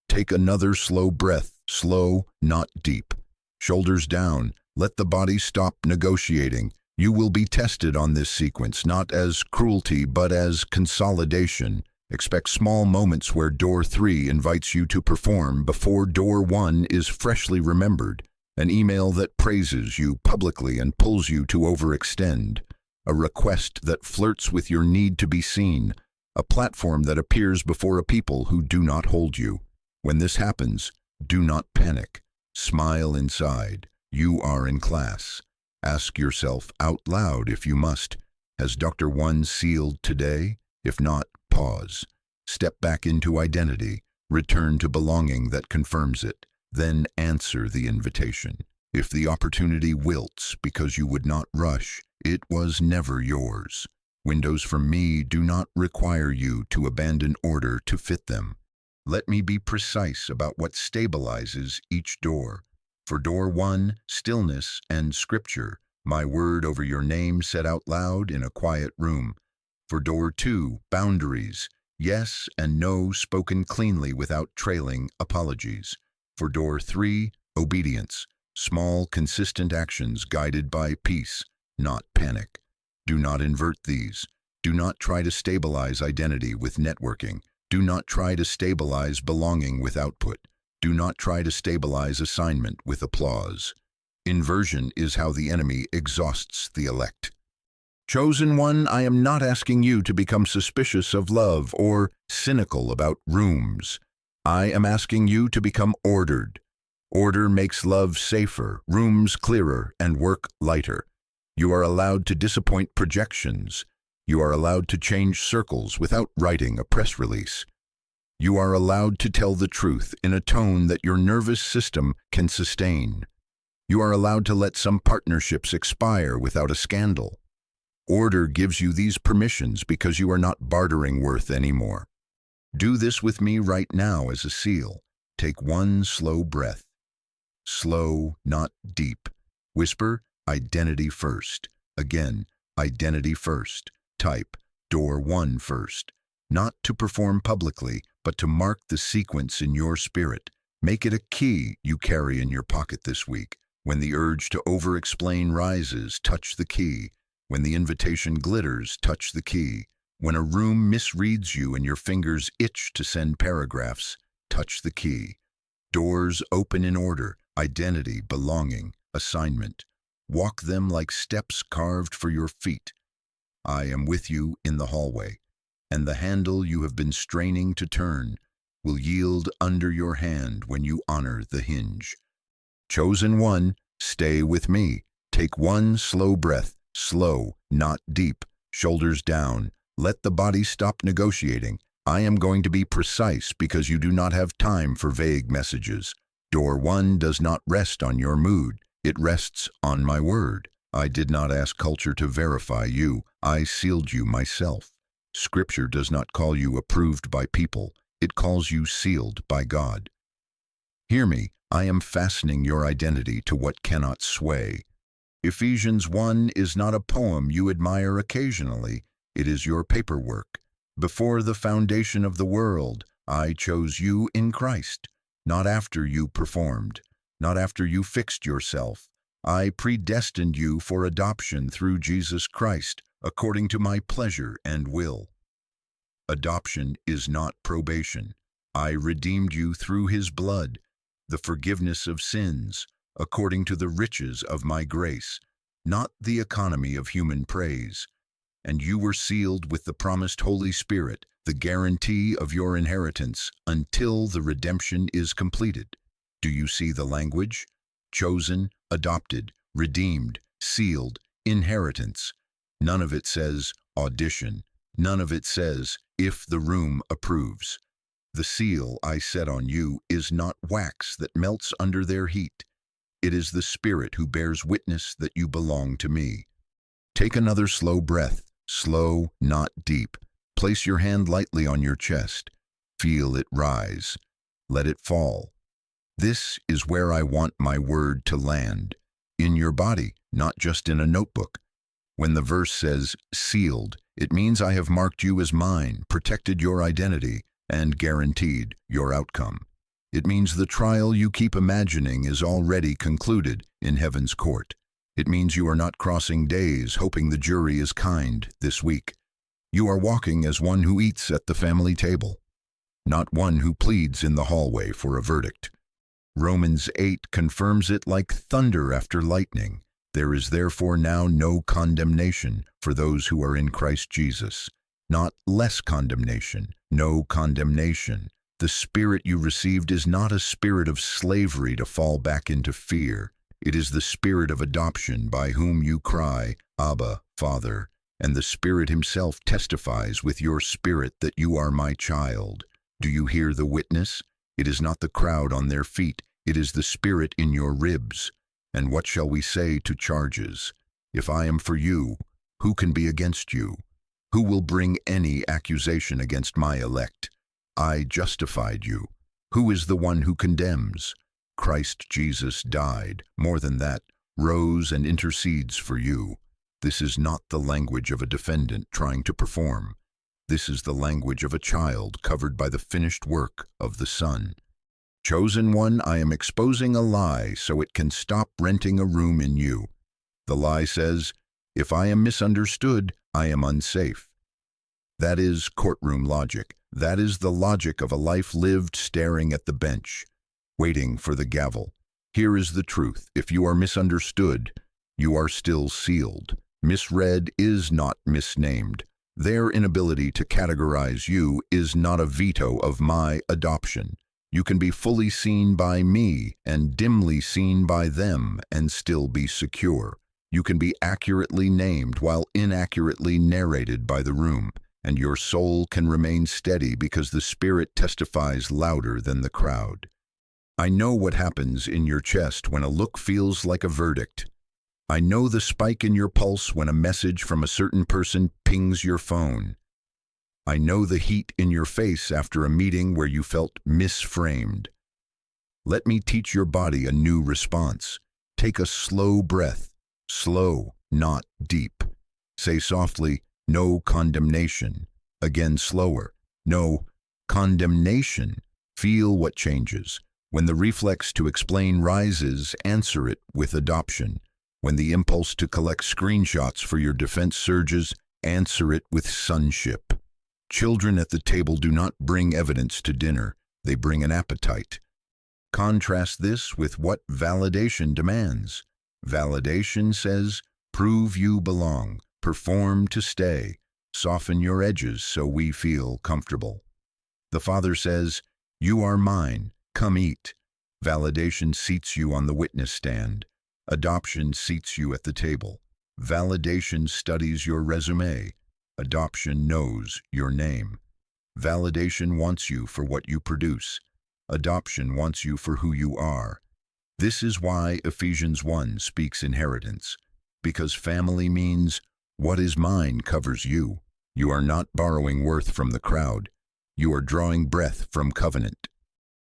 Take another slow breath, slow, not deep. Shoulders down, let the body stop negotiating. You will be tested on this sequence, not as cruelty, but as consolidation. Expect small moments where door 3 invites you to perform before door 1 is freshly remembered. An email that praises you publicly and pulls you to overextend. A request that flirts with your need to be seen. A platform that appears before a people who do not hold you. When this happens, do not panic. Smile inside. You are in class. Ask yourself out loud if you must, has Dr. 1 sealed today? If not, pause. Step back into identity. Return to belonging that confirms it. Then answer the invitation. If the opportunity wilts because you would not rush, it was never yours. Windows from me do not require you to abandon order to fit them. Let me be precise about what stabilizes each door. For door 1, stillness and scripture, my word over your name said out loud in a quiet room. For door 2, boundaries, yes and no spoken cleanly without trailing apologies. For door 3, obedience, small, consistent actions guided by peace, not panic. Do not invert these. Do not try to stabilize identity with networking. Do not try to stabilize belonging with output. Do not try to stabilize assignment with applause. Inversion is how the enemy exhausts the elect. Chosen one, I am not asking you to become suspicious of love or cynical about rooms. I am asking you to become ordered. Order makes love safer, rooms clearer, and work lighter. You are allowed to disappoint projections. You are allowed to change circles without writing a press release. You are allowed to tell the truth in a tone that your nervous system can sustain. You are allowed to let some partnerships expire without a scandal. Order gives you these permissions because you are not bartering worth anymore. Do this with me right now as a seal. Take one slow breath. Slow, not deep. Whisper, identity first. Again, identity first. Type, door 1 first. Not to perform publicly, but to mark the sequence in your spirit. Make it a key you carry in your pocket this week. When the urge to over-explain rises, touch the key. When the invitation glitters, touch the key. When a room misreads you and your fingers itch to send paragraphs, touch the key. Doors open in order, identity, belonging, assignment. Walk them like steps carved for your feet. I am with you in the hallway, and the handle you have been straining to turn will yield under your hand when you honor the hinge. Chosen one, stay with me. Take one slow breath, slow, not deep, shoulders down. Let the body stop negotiating. I am going to be precise because you do not have time for vague messages. Door 1 does not rest on your mood. It rests on my word. I did not ask culture to verify you. I sealed you myself. Scripture does not call you approved by people. It calls you sealed by God. Hear me. I am fastening your identity to what cannot sway. Ephesians 1 is not a poem you admire occasionally. It is your paperwork. Before the foundation of the world, I chose you in Christ, not after you performed, not after you fixed yourself. I predestined you for adoption through Jesus Christ, according to my pleasure and will. Adoption is not probation. I redeemed you through his blood, the forgiveness of sins, according to the riches of my grace, not the economy of human praise. And you were sealed with the promised Holy Spirit, the guarantee of your inheritance, until the redemption is completed. Do you see the language? Chosen, adopted, redeemed, sealed, inheritance. None of it says audition. None of it says if the room approves. The seal I set on you is not wax that melts under their heat. It is the Spirit who bears witness that you belong to me. Take another slow breath, slow, not deep. Place your hand lightly on your chest. Feel it rise. Let it fall. This is where I want my word to land. In your body, not just in a notebook. When the verse says sealed, it means I have marked you as mine, protected your identity, and guaranteed your outcome. It means the trial you keep imagining is already concluded in heaven's court. It means you are not crossing days hoping the jury is kind this week. You are walking as one who eats at the family table, not one who pleads in the hallway for a verdict. Romans 8 confirms it like thunder after lightning. There is therefore now no condemnation for those who are in Christ Jesus. Not less condemnation, no condemnation. The spirit you received is not a spirit of slavery to fall back into fear. It is the spirit of adoption by whom you cry, Abba, Father, and the Spirit himself testifies with your spirit that you are my child. Do you hear the witness? It is not the crowd on their feet, it is the Spirit in your ribs. And what shall we say to charges? If I am for you, who can be against you? Who will bring any accusation against my elect? I justified you. Who is the one who condemns? Christ Jesus died, more than that, rose and intercedes for you. This is not the language of a defendant trying to perform. This is the language of a child covered by the finished work of the Son. Chosen one, I am exposing a lie so it can stop renting a room in you. The lie says, if I am misunderstood, I am unsafe. That is courtroom logic. That is the logic of a life lived staring at the bench, waiting for the gavel. Here is the truth. If you are misunderstood, you are still sealed. Misread is not misnamed. Their inability to categorize you is not a veto of my adoption. You can be fully seen by me and dimly seen by them and still be secure. You can be accurately named while inaccurately narrated by the room, and your soul can remain steady because the Spirit testifies louder than the crowd. I know what happens in your chest when a look feels like a verdict. I know the spike in your pulse when a message from a certain person pings your phone. I know the heat in your face after a meeting where you felt misframed. Let me teach your body a new response. Take a slow breath. Slow, not deep. Say softly, no condemnation. Again slower, no condemnation. Feel what changes. When the reflex to explain rises, answer it with adoption. When the impulse to collect screenshots for your defense surges, answer it with sonship. Children at the table do not bring evidence to dinner, they bring an appetite. Contrast this with what validation demands. Validation says, prove you belong, perform to stay, soften your edges so we feel comfortable. The Father says, you are mine, come eat. Validation seats you on the witness stand. Adoption seats you at the table. Validation studies your resume. Adoption knows your name. Validation wants you for what you produce. Adoption wants you for who you are. This is why Ephesians 1 speaks inheritance, because family means what is mine covers you. You are not borrowing worth from the crowd. You are drawing breath from covenant.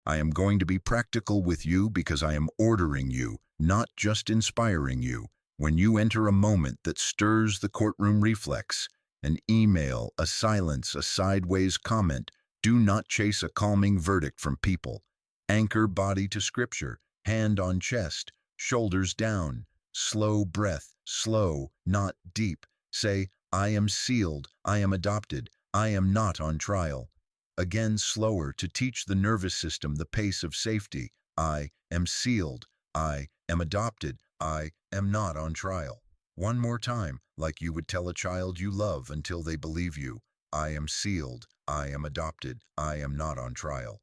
I am going to be practical with you because I am ordering you, not just inspiring you. When you enter a moment that stirs the courtroom reflex, an email, a silence, a sideways comment, do not chase a calming verdict from people. Anchor body to Scripture, hand on chest, shoulders down, slow breath, slow, not deep. Say, I am sealed, I am adopted, I am not on trial. Again slower to teach the nervous system the pace of safety. I am sealed, I am adopted, I am not on trial. One more time, like you would tell a child you love until they believe you. I am sealed, I am adopted, I am not on trial.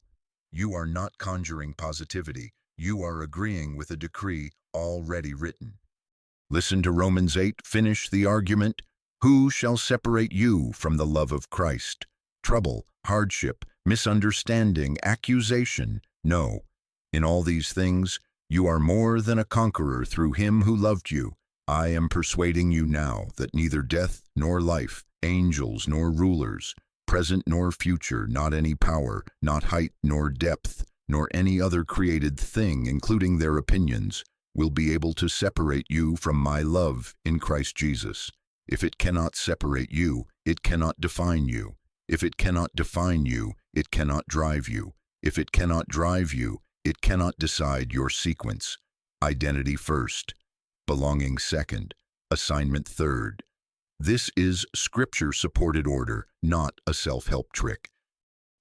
You are not conjuring positivity. You are agreeing with a decree already written. Listen to Romans 8, finish the argument. Who shall separate you from the love of Christ? Trouble, hardship, misunderstanding, accusation? No. In all these things, you are more than a conqueror through him who loved you. I am persuading you now that neither death nor life, angels nor rulers, present nor future, not any power, not height nor depth, nor any other created thing, including their opinions, will be able to separate you from my love in Christ Jesus. If it cannot separate you, it cannot define you. If it cannot define you, it cannot drive you. If it cannot drive you, it cannot decide your sequence. Identity first, belonging second, assignment third. This is Scripture-supported order, not a self-help trick.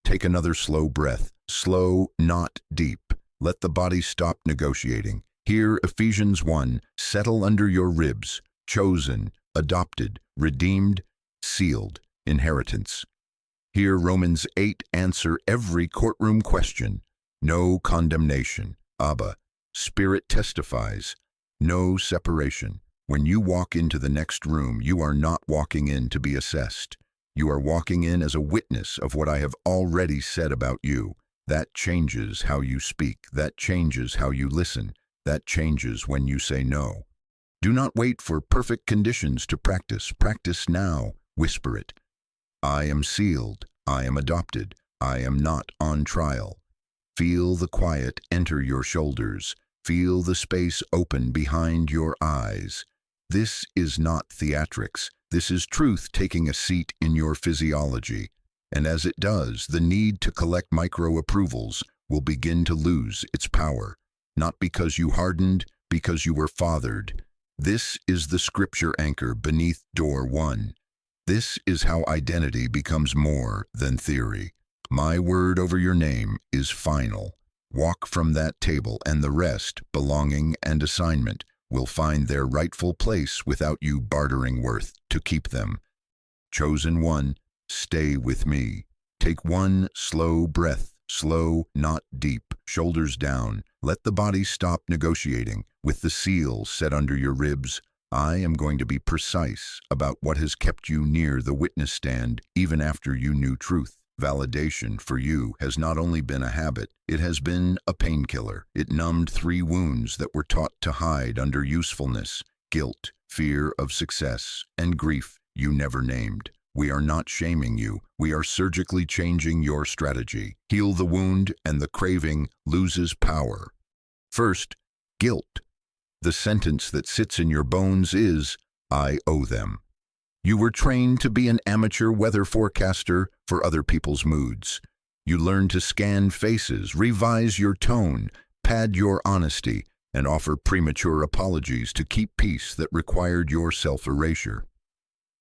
Take another slow breath. Slow, not deep. Let the body stop negotiating. Hear Ephesians 1, settle under your ribs, chosen, adopted, redeemed, sealed, inheritance. Hear Romans 8 answer every courtroom question. No condemnation. Abba, Spirit testifies. No separation. When you walk into the next room, you are not walking in to be assessed. You are walking in as a witness of what I have already said about you. That changes how you speak. That changes how you listen. That changes when you say no. Do not wait for perfect conditions to practice. Practice now. Whisper it. I am sealed. I am adopted. I am not on trial. Feel the quiet enter your shoulders. Feel the space open behind your eyes. This is not theatrics. This is truth taking a seat in your physiology. And as it does, the need to collect micro-approvals will begin to lose its power. Not because you hardened, because you were fathered. This is the Scripture anchor beneath door 1. This is how identity becomes more than theory. My word over your name is final. Walk from that table and the rest, belonging and assignment, will find their rightful place without you bartering worth to keep them. Chosen one, stay with me. Take one slow breath, slow, not deep, shoulders down. Let the body stop negotiating. With the seal set under your ribs, I am going to be precise about what has kept you near the witness stand even after you knew truth. Validation for you has not only been a habit, it has been a painkiller. It numbed 3 wounds that were taught to hide under usefulness: guilt, fear of success, and grief you never named. We are not shaming you. We are surgically changing your strategy. Heal the wound and the craving loses power. First, guilt. The sentence that sits in your bones is, "I owe them." You were trained to be an amateur weather forecaster for other people's moods. You learned to scan faces, revise your tone, pad your honesty, and offer premature apologies to keep peace that required your self-erasure.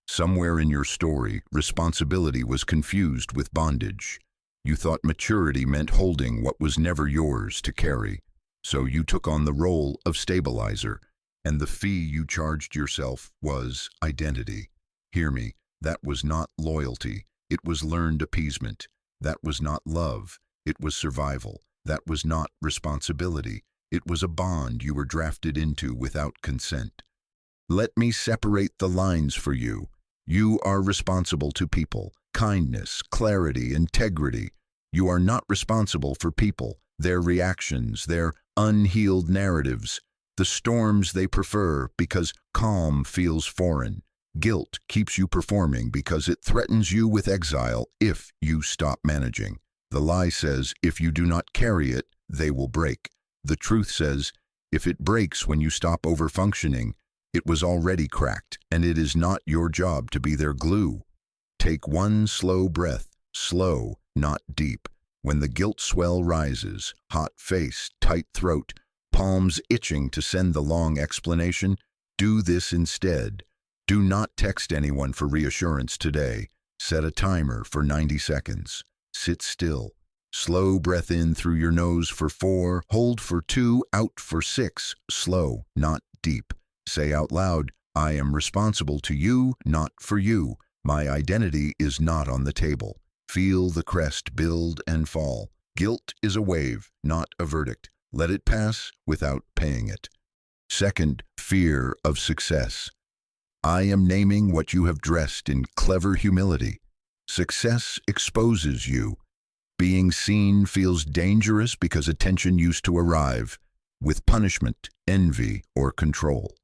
Somewhere in your story, responsibility was confused with bondage. You thought maturity meant holding what was never yours to carry. So you took on the role of stabilizer, and the fee you charged yourself was identity. Hear me, that was not loyalty. It was learned appeasement. That was not love. It was survival. That was not responsibility. It was a bond you were drafted into without consent. Let me separate the lines for you. You are responsible to people, kindness, clarity, integrity. You are not responsible for people, their reactions, their unhealed narratives, the storms they prefer because calm feels foreign. Guilt keeps you performing because it threatens you with exile if you stop managing. The lie says if you do not carry it, they will break. The truth says if it breaks when you stop overfunctioning, it was already cracked, and it is not your job to be their glue. Take one slow breath, slow, not deep. When the guilt swell rises, hot face, tight throat, palms itching to send the long explanation, do this instead. Do not text anyone for reassurance today. Set a timer for 90 seconds. Sit still. Slow breath in through your nose for 4, hold for 2, out for 6. Slow, not deep. Say out loud, I am responsible to you, not for you. My identity is not on the table. Feel the crest build and fall. Guilt is a wave, not a verdict. Let it pass without paying it. Second, fear of success. I am naming what you have dressed in clever humility. Success exposes you. Being seen feels dangerous because attention used to arrive with punishment, envy, or control.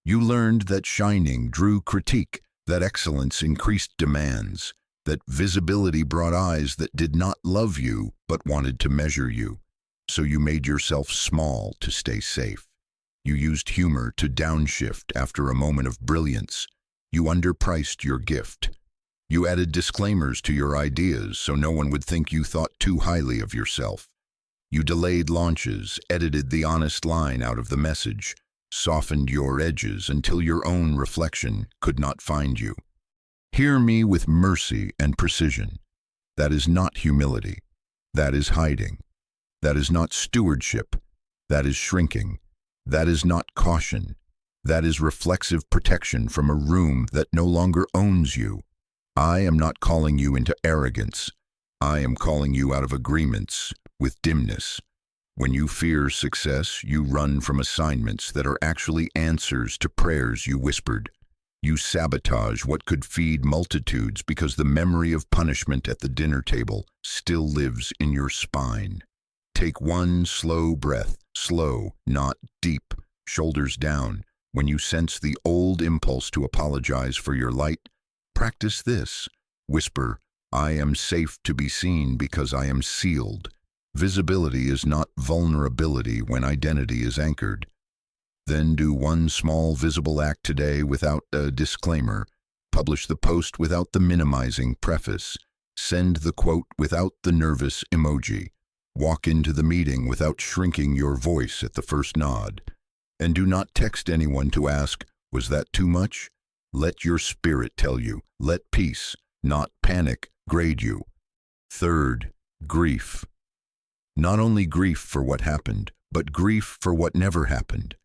You learned that shining drew critique, that excellence increased demands, that visibility brought eyes that did not love you but wanted to measure you. So you made yourself small to stay safe. You used humor to downshift after a moment of brilliance. You underpriced your gift. You added disclaimers to your ideas so no one would think you thought too highly of yourself. You delayed launches, edited the honest line out of the message, softened your edges until your own reflection could not find you. Hear me with mercy and precision. That is not humility. That is hiding. That is not stewardship. That is shrinking. That is not caution. That is reflexive protection from a room that no longer owns you. I am not calling you into arrogance. I am calling you out of agreements with dimness. When you fear success, you run from assignments that are actually answers to prayers you whispered. You sabotage what could feed multitudes because the memory of punishment at the dinner table still lives in your spine. Take one slow breath, slow, not deep, shoulders down. When you sense the old impulse to apologize for your light, practice this. Whisper, I am safe to be seen because I am sealed. Visibility is not vulnerability when identity is anchored. Then do one small visible act today without a disclaimer. Publish the post without the minimizing preface. Send the quote without the nervous emoji. Walk into the meeting without shrinking your voice at the first nod. And do not text anyone to ask, was that too much? Let your spirit tell you. Let peace, not panic, grade you. Third, grief. Not only grief for what happened, but grief for what never happened.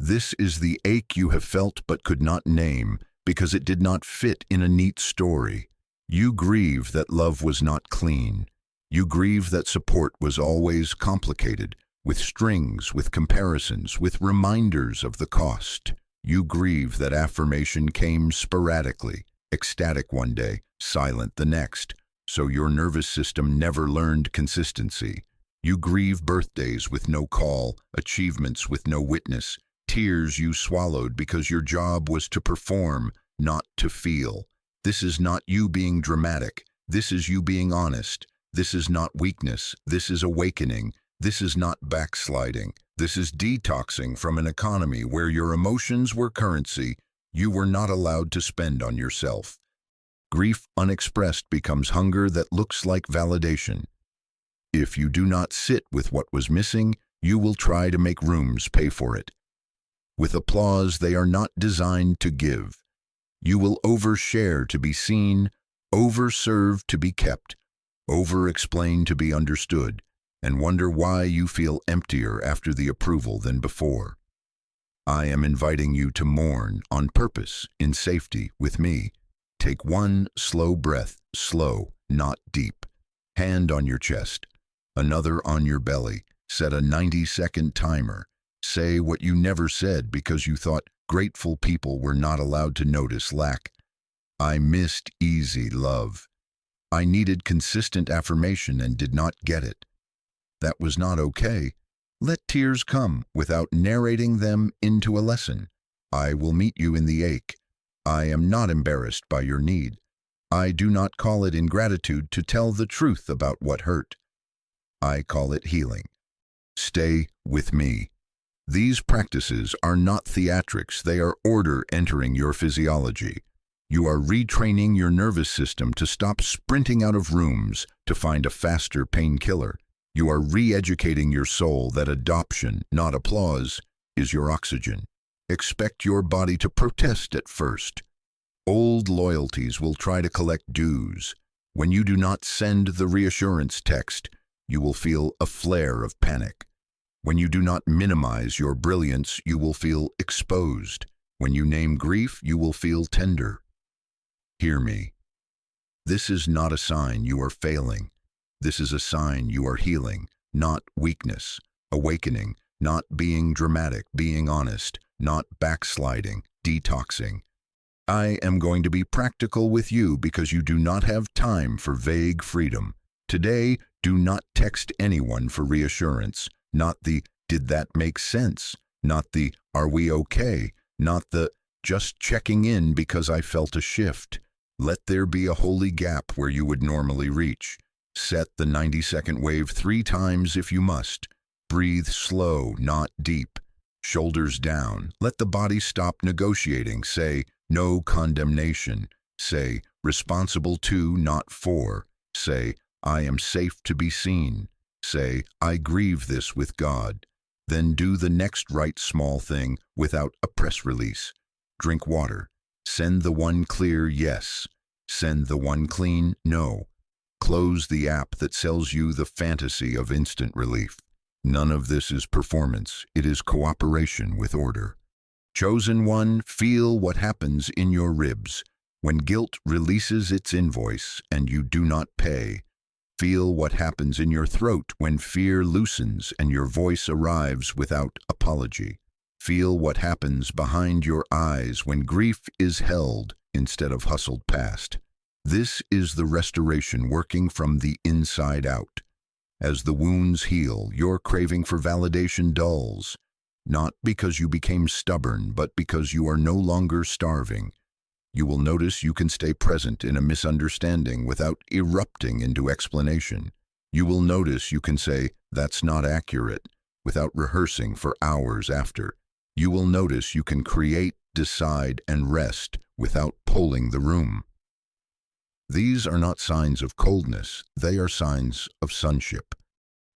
This is the ache you have felt but could not name because it did not fit in a neat story. You grieve that love was not clean. You grieve that support was always complicated, with strings, with comparisons, with reminders of the cost. You grieve that affirmation came sporadically, ecstatic one day, silent the next, so your nervous system never learned consistency. You grieve birthdays with no call, achievements with no witness, tears you swallowed because your job was to perform, not to feel. This is not you being dramatic. This is you being honest. This is not weakness. This is awakening. This is not backsliding. This is detoxing from an economy where your emotions were currency you were not allowed to spend on yourself. Grief unexpressed becomes hunger that looks like validation. If you do not sit with what was missing, you will try to make rooms pay for it. With applause they are not designed to give. You will overshare to be seen, overserve to be kept, over-explain to be understood, and wonder why you feel emptier after the approval than before. I am inviting you to mourn on purpose, in safety, with me. Take one slow breath, slow, not deep. Hand on your chest, another on your belly. Set a 90-second timer. Say what you never said because you thought grateful people were not allowed to notice lack. I missed easy love. I needed consistent affirmation and did not get it. That was not okay. Let tears come without narrating them into a lesson. I will meet you in the ache. I am not embarrassed by your need. I do not call it ingratitude to tell the truth about what hurt. I call it healing. Stay with me. These practices are not theatrics, they are order entering your physiology. You are retraining your nervous system to stop sprinting out of rooms to find a faster painkiller. You are re-educating your soul that adoption, not applause, is your oxygen. Expect your body to protest at first. Old loyalties will try to collect dues. When you do not send the reassurance text, you will feel a flare of panic. When you do not minimize your brilliance, you will feel exposed. When you name grief, you will feel tender. Hear me. This is not a sign you are failing. This is a sign you are healing, not weakness. Awakening, not being dramatic, being honest, not backsliding, detoxing. I am going to be practical with you because you do not have time for vague freedom. Today, do not text anyone for reassurance. Not the, did that make sense? Not the, are we okay? Not the, just checking in because I felt a shift. Let there be a holy gap where you would normally reach. Set the 90-second wave 3 times if you must. Breathe slow, not deep. Shoulders down. Let the body stop negotiating. Say, no condemnation. Say, responsible to, not for. Say, I am safe to be seen. Say, I grieve this with God. Then do the next right small thing without a press release. Drink water. Send the one clear yes. Send the one clean no. Close the app that sells you the fantasy of instant relief. None of this is performance. It is cooperation with order. Chosen one, feel what happens in your ribs. When guilt releases its invoice and you do not pay, feel what happens in your throat when fear loosens and your voice arrives without apology. Feel what happens behind your eyes when grief is held instead of hustled past. This is the restoration working from the inside out. As the wounds heal, your craving for validation dulls, not because you became stubborn, but because you are no longer starving. You will notice you can stay present in a misunderstanding without erupting into explanation. You will notice you can say, that's not accurate, without rehearsing for hours after. You will notice you can create, decide, and rest without polling the room. These are not signs of coldness, they are signs of sonship.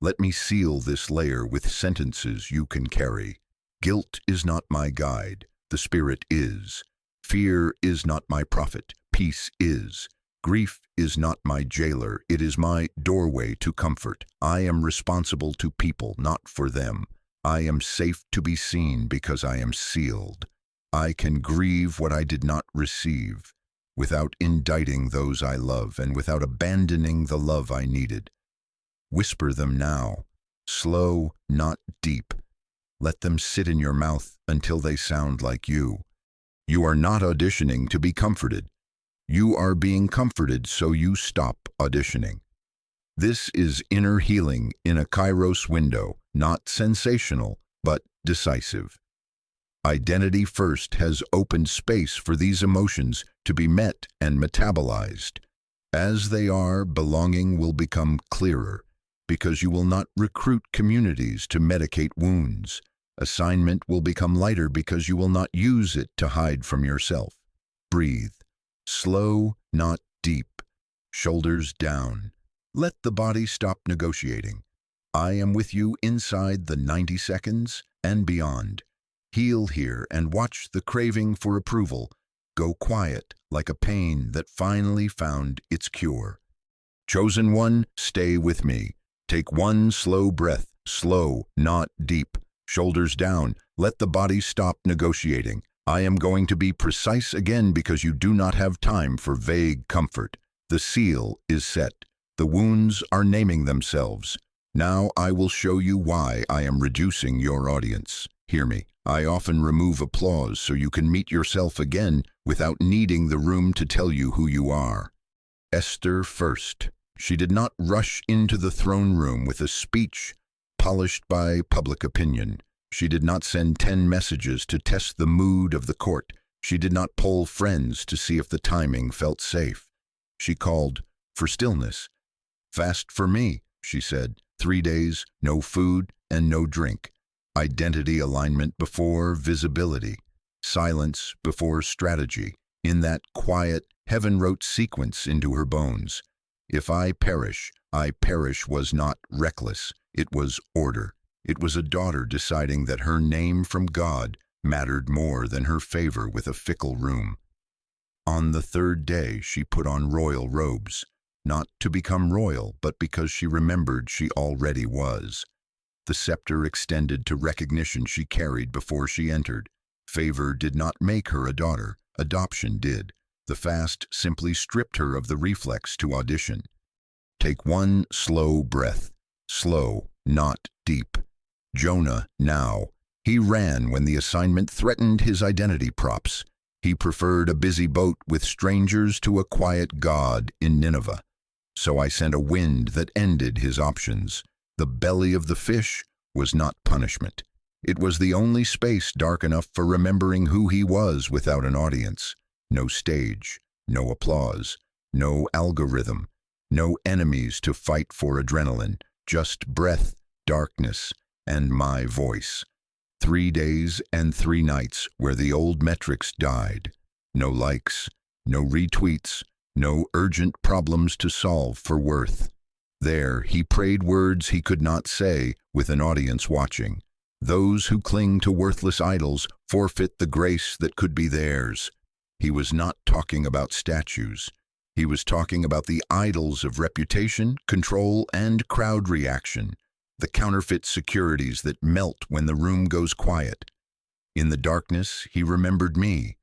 Let me seal this layer with sentences you can carry. Guilt is not my guide, the Spirit is. Fear is not my prophet, peace is. Grief is not my jailer, it is my doorway to comfort. I am responsible to people, not for them. I am safe to be seen because I am sealed. I can grieve what I did not receive, without indicting those I love and without abandoning the love I needed. Whisper them now, slow, not deep. Let them sit in your mouth until they sound like you. You are not auditioning to be comforted. You are being comforted, so you stop auditioning. This is inner healing in a Kairos window, not sensational, but decisive. Identity First has opened space for these emotions to be met and metabolized. As they are, belonging will become clearer, because you will not recruit communities to medicate wounds. Assignment will become lighter because you will not use it to hide from yourself. Breathe. Slow, not deep. Shoulders down. Let the body stop negotiating. I am with you inside the 90 seconds and beyond. Heal here and watch the craving for approval go quiet like a pain that finally found its cure. Chosen one, stay with me. Take one slow breath, slow, not deep. Shoulders down. Let the body stop negotiating. I am going to be precise again because you do not have time for vague comfort. The seal is set. The wounds are naming themselves. Now I will show you why I am reducing your audience. Hear me. I often remove applause so you can meet yourself again without needing the room to tell you who you are. Esther First. She did not rush into the throne room with a speech polished by public opinion. She did not send 10 messages to test the mood of the court. She did not poll friends to see if the timing felt safe. She called for stillness. Fast for me, she said. 3 days, no food and no drink. Identity alignment before visibility. Silence before strategy. In that quiet, heaven wrote sequence into her bones. If I perish was not reckless. It was order. It was a daughter deciding that her name from God mattered more than her favor with a fickle room. On the 3rd day, she put on royal robes, not to become royal, but because she remembered she already was. The scepter extended to recognition she carried before she entered. Favor did not make her a daughter. Adoption did. The fast simply stripped her of the reflex to audition. Take one slow breath. Slow, not deep. Jonah now. He ran when the assignment threatened his identity props. He preferred a busy boat with strangers to a quiet God in Nineveh. So I sent a wind that ended his options. The belly of the fish was not punishment. It was the only space dark enough for remembering who he was without an audience. No stage, no applause, no algorithm, no enemies to fight for adrenaline, just breath, darkness, and my voice. 3 days and 3 nights where the old metrics died. No likes, no retweets, no urgent problems to solve for worth. There, he prayed words he could not say with an audience watching. Those who cling to worthless idols forfeit the grace that could be theirs. He was not talking about statues. He was talking about the idols of reputation, control, and crowd reaction, the counterfeit securities that melt when the room goes quiet. In the darkness, he remembered me.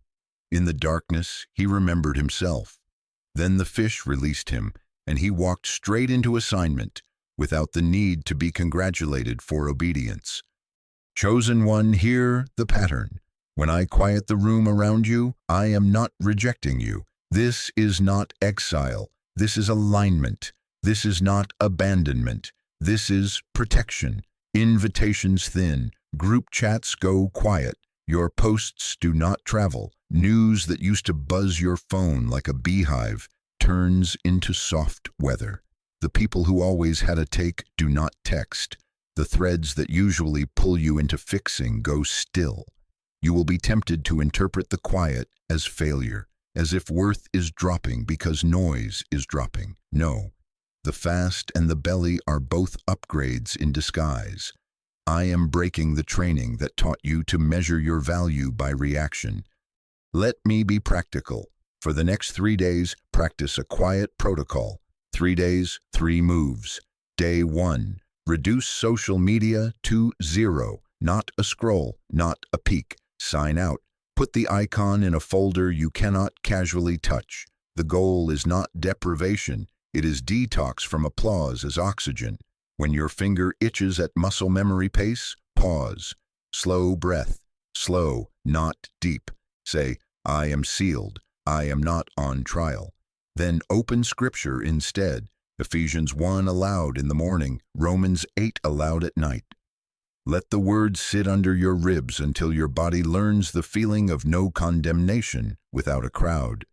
In the darkness, he remembered himself. Then the fish released him, and he walked straight into assignment without the need to be congratulated for obedience. Chosen one, hear the pattern. When I quiet the room around you, I am not rejecting you. This is not exile. This is alignment. This is not abandonment. This is protection. Invitations thin. Group chats go quiet. Your posts do not travel. News that used to buzz your phone like a beehive turns into soft weather. The people who always had a take do not text. The threads that usually pull you into fixing go still. You will be tempted to interpret the quiet as failure, as if worth is dropping because noise is dropping. No, the fast and the belly are both upgrades in disguise. I am breaking the training that taught you to measure your value by reaction. Let me be practical. For the next 3 days, practice a quiet protocol. 3 days, 3 moves. Day 1, reduce social media to 0, not a scroll, not a peek. Sign out. Put the icon in a folder you cannot casually touch. The goal is not deprivation. It is detox from applause as oxygen. When your finger itches at muscle memory pace, pause. Slow breath. Slow, not deep. Say, I am sealed. I am not on trial. Then open Scripture instead. Ephesians 1 aloud in the morning, Romans 8 aloud at night. Let the word sit under your ribs until your body learns the feeling of no condemnation without a crowd.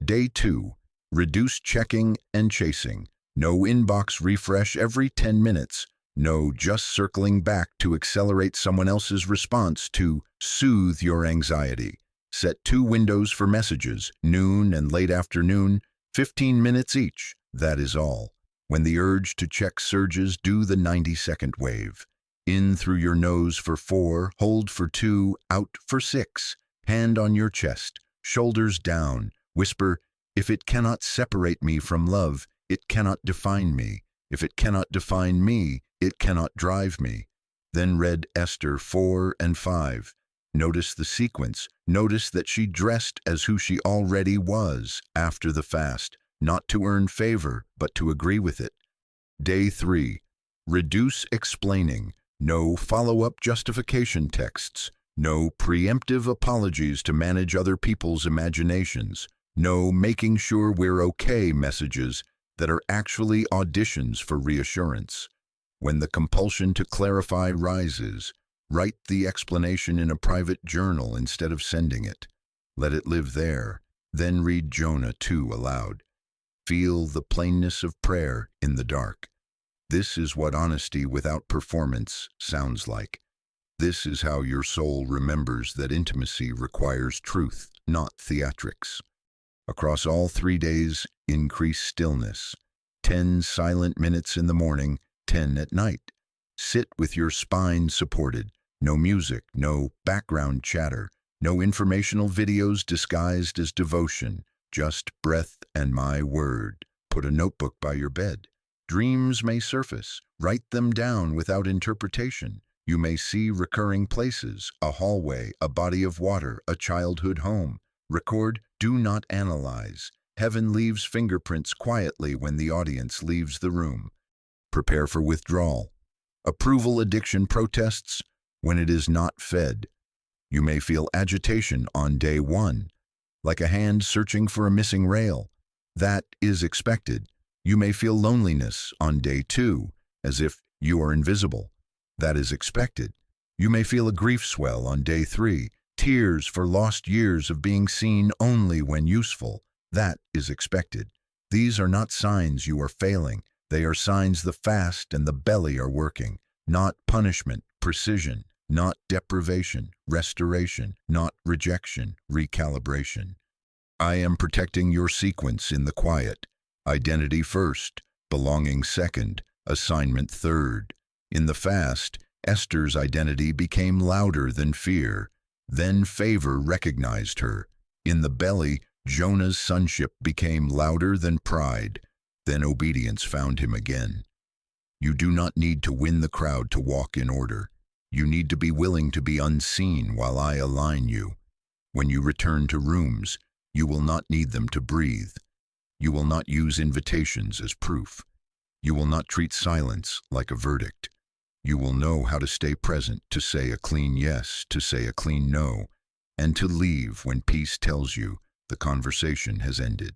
Day 2. Reduce checking and chasing. No inbox refresh every 10 minutes. No just circling back to accelerate someone else's response to soothe your anxiety. Set 2 windows for messages, noon and late afternoon, 15 minutes each. That is all. When the urge to check surges, do the 90-second wave. In through your nose for 4, hold for 2, out for 6. Hand on your chest, shoulders down. Whisper, if it cannot separate me from love, it cannot define me. If it cannot define me, it cannot drive me. Then read Esther 4 and 5. Notice the sequence. Notice that she dressed as who she already was after the fast, not to earn favor, but to agree with it. Day 3. Reduce explaining. No follow-up justification texts. No preemptive apologies to manage other people's imaginations. No making sure we're okay messages that are actually auditions for reassurance. When the compulsion to clarify rises, write the explanation in a private journal instead of sending it. Let it live there. Then read Jonah 2 aloud. Feel the plainness of prayer in the dark. This is what honesty without performance sounds like. This is how your soul remembers that intimacy requires truth, not theatrics. Across all 3 days, increase stillness. 10 silent minutes in the morning, 10 at night. Sit with your spine supported. No music, no background chatter, no informational videos disguised as devotion, just breath and my word. Put a notebook by your bed. Dreams may surface. Write them down without interpretation. You may see recurring places, a hallway, a body of water, a childhood home. Record, do not analyze. Heaven leaves fingerprints quietly when the audience leaves the room. Prepare for withdrawal. Approval addiction protests when it is not fed. You may feel agitation on day 1, like a hand searching for a missing rail. That is expected. You may feel loneliness on day 2, as if you are invisible. That is expected. You may feel a grief swell on day 3, tears for lost years of being seen only when useful. That is expected. These are not signs you are failing. They are signs the fast and the belly are working. Not punishment, precision. Not deprivation, restoration. Not rejection, recalibration. I am protecting your sequence in the quiet. Identity first, belonging second, assignment third. In the fast, Esther's identity became louder than fear. Then favor recognized her. In the belly, Jonah's sonship became louder than pride. Then obedience found him again. You do not need to win the crowd to walk in order. You need to be willing to be unseen while I align you. When you return to rooms, you will not need them to breathe. You will not use invitations as proof. You will not treat silence like a verdict. You will know how to stay present, to say a clean yes, to say a clean no, and to leave when peace tells you the conversation has ended.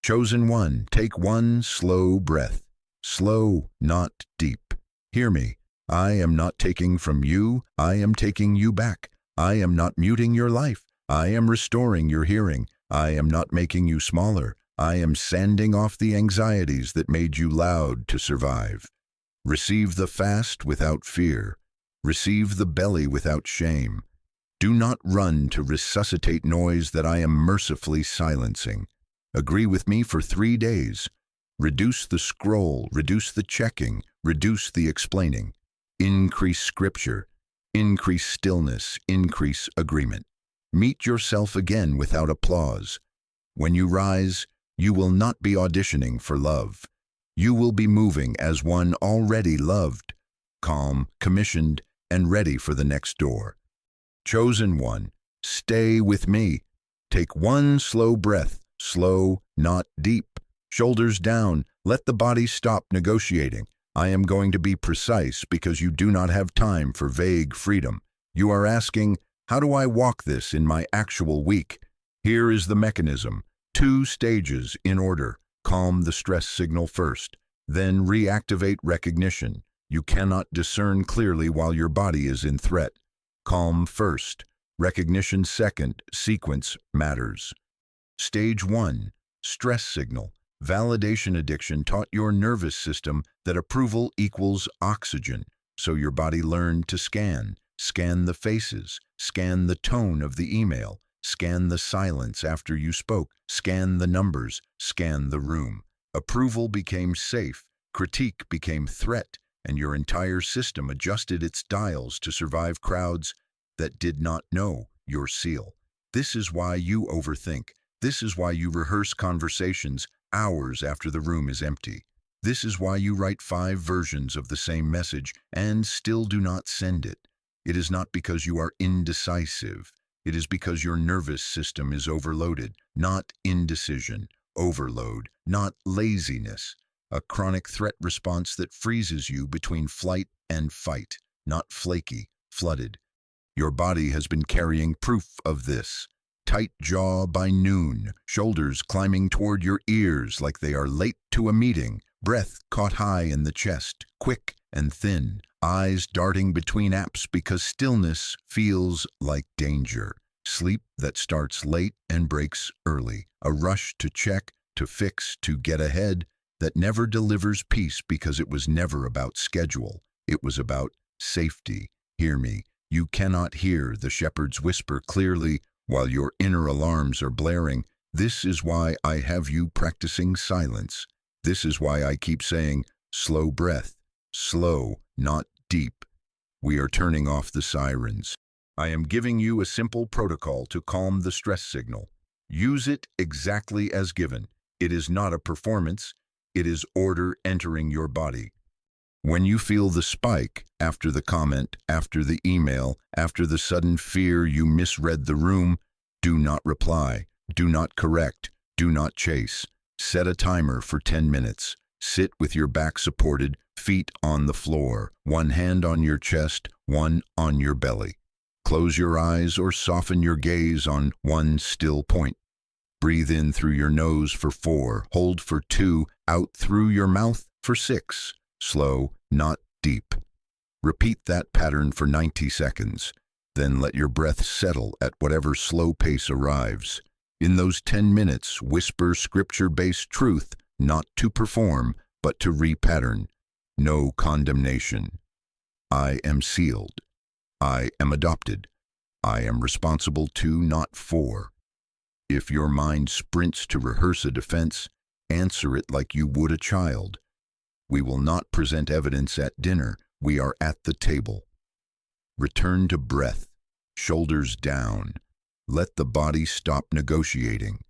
Chosen one, take one slow breath. Slow, not deep. Hear me. I am not taking from you. I am taking you back. I am not muting your life. I am restoring your hearing. I am not making you smaller. I am sanding off the anxieties that made you loud to survive. Receive the fast without fear. Receive the belly without shame. Do not run to resuscitate noise that I am mercifully silencing. Agree with me for 3 days. Reduce the scroll, reduce the checking, reduce the explaining. Increase scripture, increase stillness, increase agreement. Meet yourself again without applause. When you rise, you will not be auditioning for love. You will be moving as one already loved, calm, commissioned, and ready for the next door. Chosen one, stay with me. Take one slow breath, slow, not deep. Shoulders down, let the body stop negotiating. I am going to be precise because you do not have time for vague freedom. You are asking, how do I walk this in my actual week? Here is the mechanism. 2 stages in order. Calm the stress signal first, then reactivate recognition. You cannot discern clearly while your body is in threat. Calm first, recognition second, sequence matters. Stage 1, stress signal. Validation addiction taught your nervous system that approval equals oxygen, so your body learned to scan. Scan the faces, scan the tone of the email, scan the silence after you spoke, scan the numbers, scan the room. Approval became safe, critique became threat, and your entire system adjusted its dials to survive crowds that did not know your seal. This is why you overthink. This is why you rehearse conversations hours after the room is empty. This is why you write 5 versions of the same message and still do not send it. It is not because you are indecisive. It is because your nervous system is overloaded, not indecision. Overload, not laziness. A chronic threat response that freezes you between flight and fight, not flaky, flooded. Your body has been carrying proof of this. Tight jaw by noon, shoulders climbing toward your ears like they are late to a meeting, breath caught high in the chest, quick and thin, eyes darting between apps because stillness feels like danger. Sleep that starts late and breaks early, a rush to check, to fix, to get ahead, that never delivers peace because it was never about schedule. It was about safety. Hear me. You cannot hear the shepherd's whisper clearly while your inner alarms are blaring. This is why I have you practicing silence. This is why I keep saying, slow breath. Slow, not deep. We are turning off the sirens. I am giving you a simple protocol to calm the stress signal. Use it exactly as given. It is not a performance. It is order entering your body. When you feel the spike, after the comment, after the email, after the sudden fear you misread the room, do not reply, do not correct, do not chase. Set a timer for 10 minutes. Sit with your back supported, feet on the floor, one hand on your chest, one on your belly. Close your eyes or soften your gaze on one still point. Breathe in through your nose for 4, hold for 2, out through your mouth for 6. Slow, not deep. Repeat that pattern for 90 seconds. Then let your breath settle at whatever slow pace arrives. In those 10 minutes, whisper scripture-based truth, not to perform, but to repattern. No condemnation. I am sealed. I am adopted. I am responsible to, not for. If your mind sprints to rehearse a defense, answer it like you would a child. We will not present evidence at dinner. We are at the table. Return to breath, shoulders down. Let the body stop negotiating.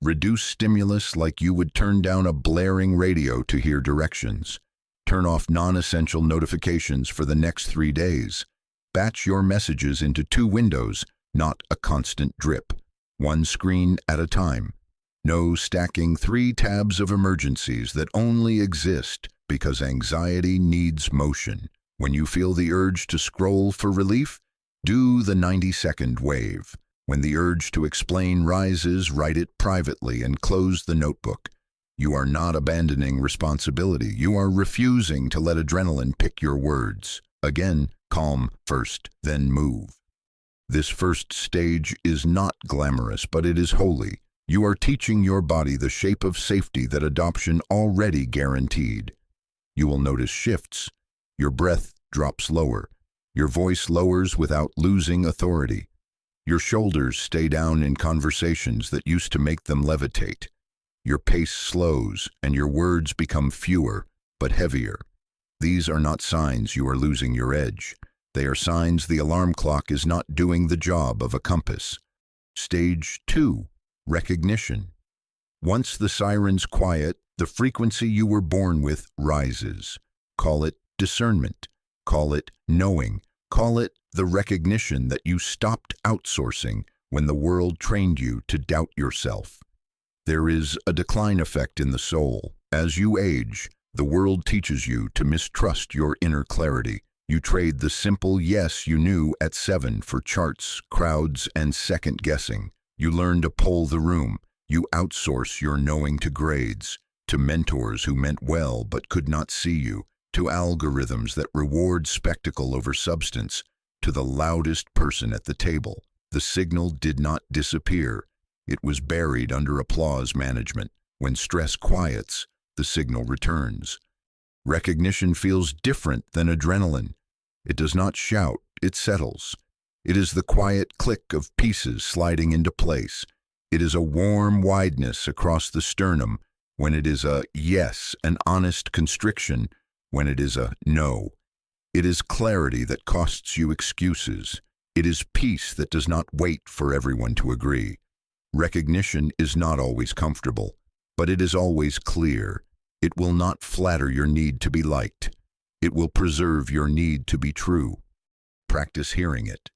Reduce stimulus like you would turn down a blaring radio to hear directions. Turn off non-essential notifications for the next 3 days. Batch your messages into 2 windows, not a constant drip. 1 screen at a time. No stacking 3 tabs of emergencies that only exist because anxiety needs motion. When you feel the urge to scroll for relief, do the 90-second wave. When the urge to explain rises, write it privately and close the notebook. You are not abandoning responsibility. You are refusing to let adrenaline pick your words. Again, calm first, then move. This first stage is not glamorous, but it is holy. You are teaching your body the shape of safety that adoption already guaranteed. You will notice shifts. Your breath drops lower. Your voice lowers without losing authority. Your shoulders stay down in conversations that used to make them levitate. Your pace slows and your words become fewer, but heavier. These are not signs you are losing your edge. They are signs the alarm clock is not doing the job of a compass. Stage 2, recognition. Once the sirens quiet, the frequency you were born with rises. Call it discernment. Call it knowing. Call it the recognition that you stopped outsourcing when the world trained you to doubt yourself. There is a decline effect in the soul. As you age, the world teaches you to mistrust your inner clarity. You trade the simple yes you knew at 7 for charts, crowds, and second guessing. You learn to poll the room. You outsource your knowing to grades, to mentors who meant well but could not see you, to algorithms that reward spectacle over substance, to the loudest person at the table. The signal did not disappear. It was buried under applause management. When stress quiets, the signal returns. Recognition feels different than adrenaline. It does not shout, it settles. It is the quiet click of pieces sliding into place. It is a warm wideness across the sternum when it is a yes, an honest constriction when it is a no. It is clarity that costs you excuses. It is peace that does not wait for everyone to agree. Recognition is not always comfortable, but it is always clear. It will not flatter your need to be liked. It will preserve your need to be true. Practice hearing it.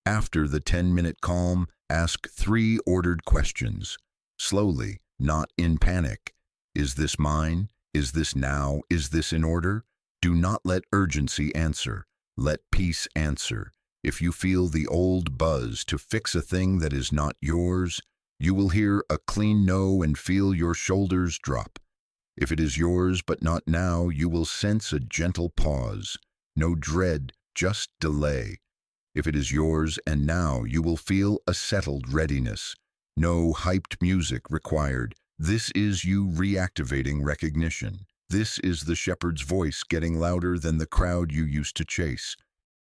After the 10-minute calm, ask 3 ordered questions. Slowly, not in panic. Is this mine? Is this now? Is this in order? Do not let urgency answer. Let peace answer. If you feel the old buzz to fix a thing that is not yours, you will hear a clean no and feel your shoulders drop. If it is yours but not now, you will sense a gentle pause. No dread, just delay. If it is yours and now, you will feel a settled readiness. No hyped music required. This is you reactivating recognition. This is the shepherd's voice getting louder than the crowd you used to chase.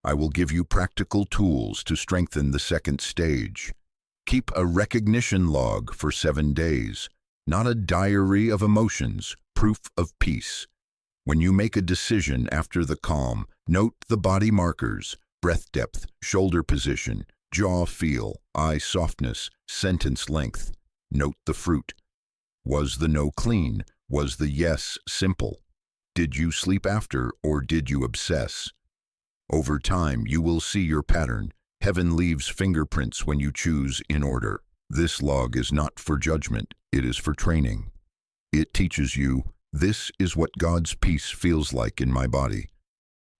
I will give you practical tools to strengthen the second stage. Keep a recognition log for 7 days. Not a diary of emotions, proof of peace. When you make a decision after the calm, note the body markers, breath depth, shoulder position, jaw feel, eye softness, sentence length. Note the fruit. Was the no clean? Was the yes simple? Did you sleep after or did you obsess? Over time, you will see your pattern. Heaven leaves fingerprints when you choose in order. This log is not for judgment, it is for training. It teaches you, this is what God's peace feels like in my body.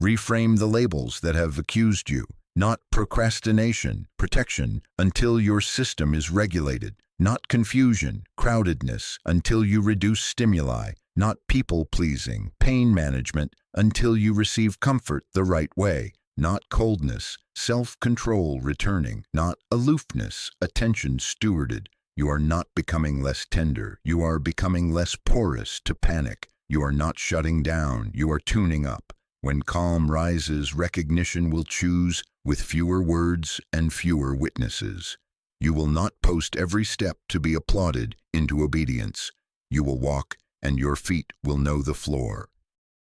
Reframe the labels that have accused you. Not procrastination, protection, until your system is regulated. Not confusion, crowdedness, until you reduce stimuli. Not people-pleasing, pain management, until you receive comfort the right way. Not coldness, self-control returning. Not aloofness, attention stewarded. You are not becoming less tender. You are becoming less porous to panic. You are not shutting down. You are tuning up. When calm rises, recognition will choose with fewer words and fewer witnesses. You will not post every step to be applauded into obedience. You will walk, and your feet will know the floor.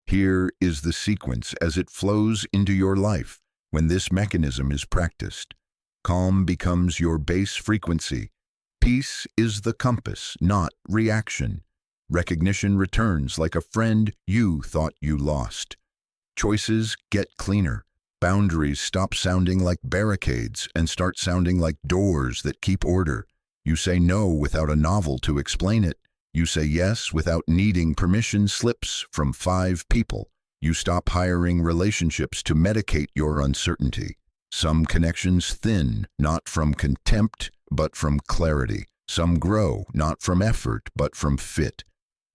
Here is the sequence as it flows into your life when this mechanism is practiced. Calm becomes your base frequency. Peace is the compass, not reaction. Recognition returns like a friend you thought you lost. Choices get cleaner. Boundaries stop sounding like barricades and start sounding like doors that keep order. You say no without a novel to explain it. You say yes without needing permission slips from 5 people. You stop hiring relationships to medicate your uncertainty. Some connections thin, not from contempt, but from clarity. Some grow, not from effort, but from fit.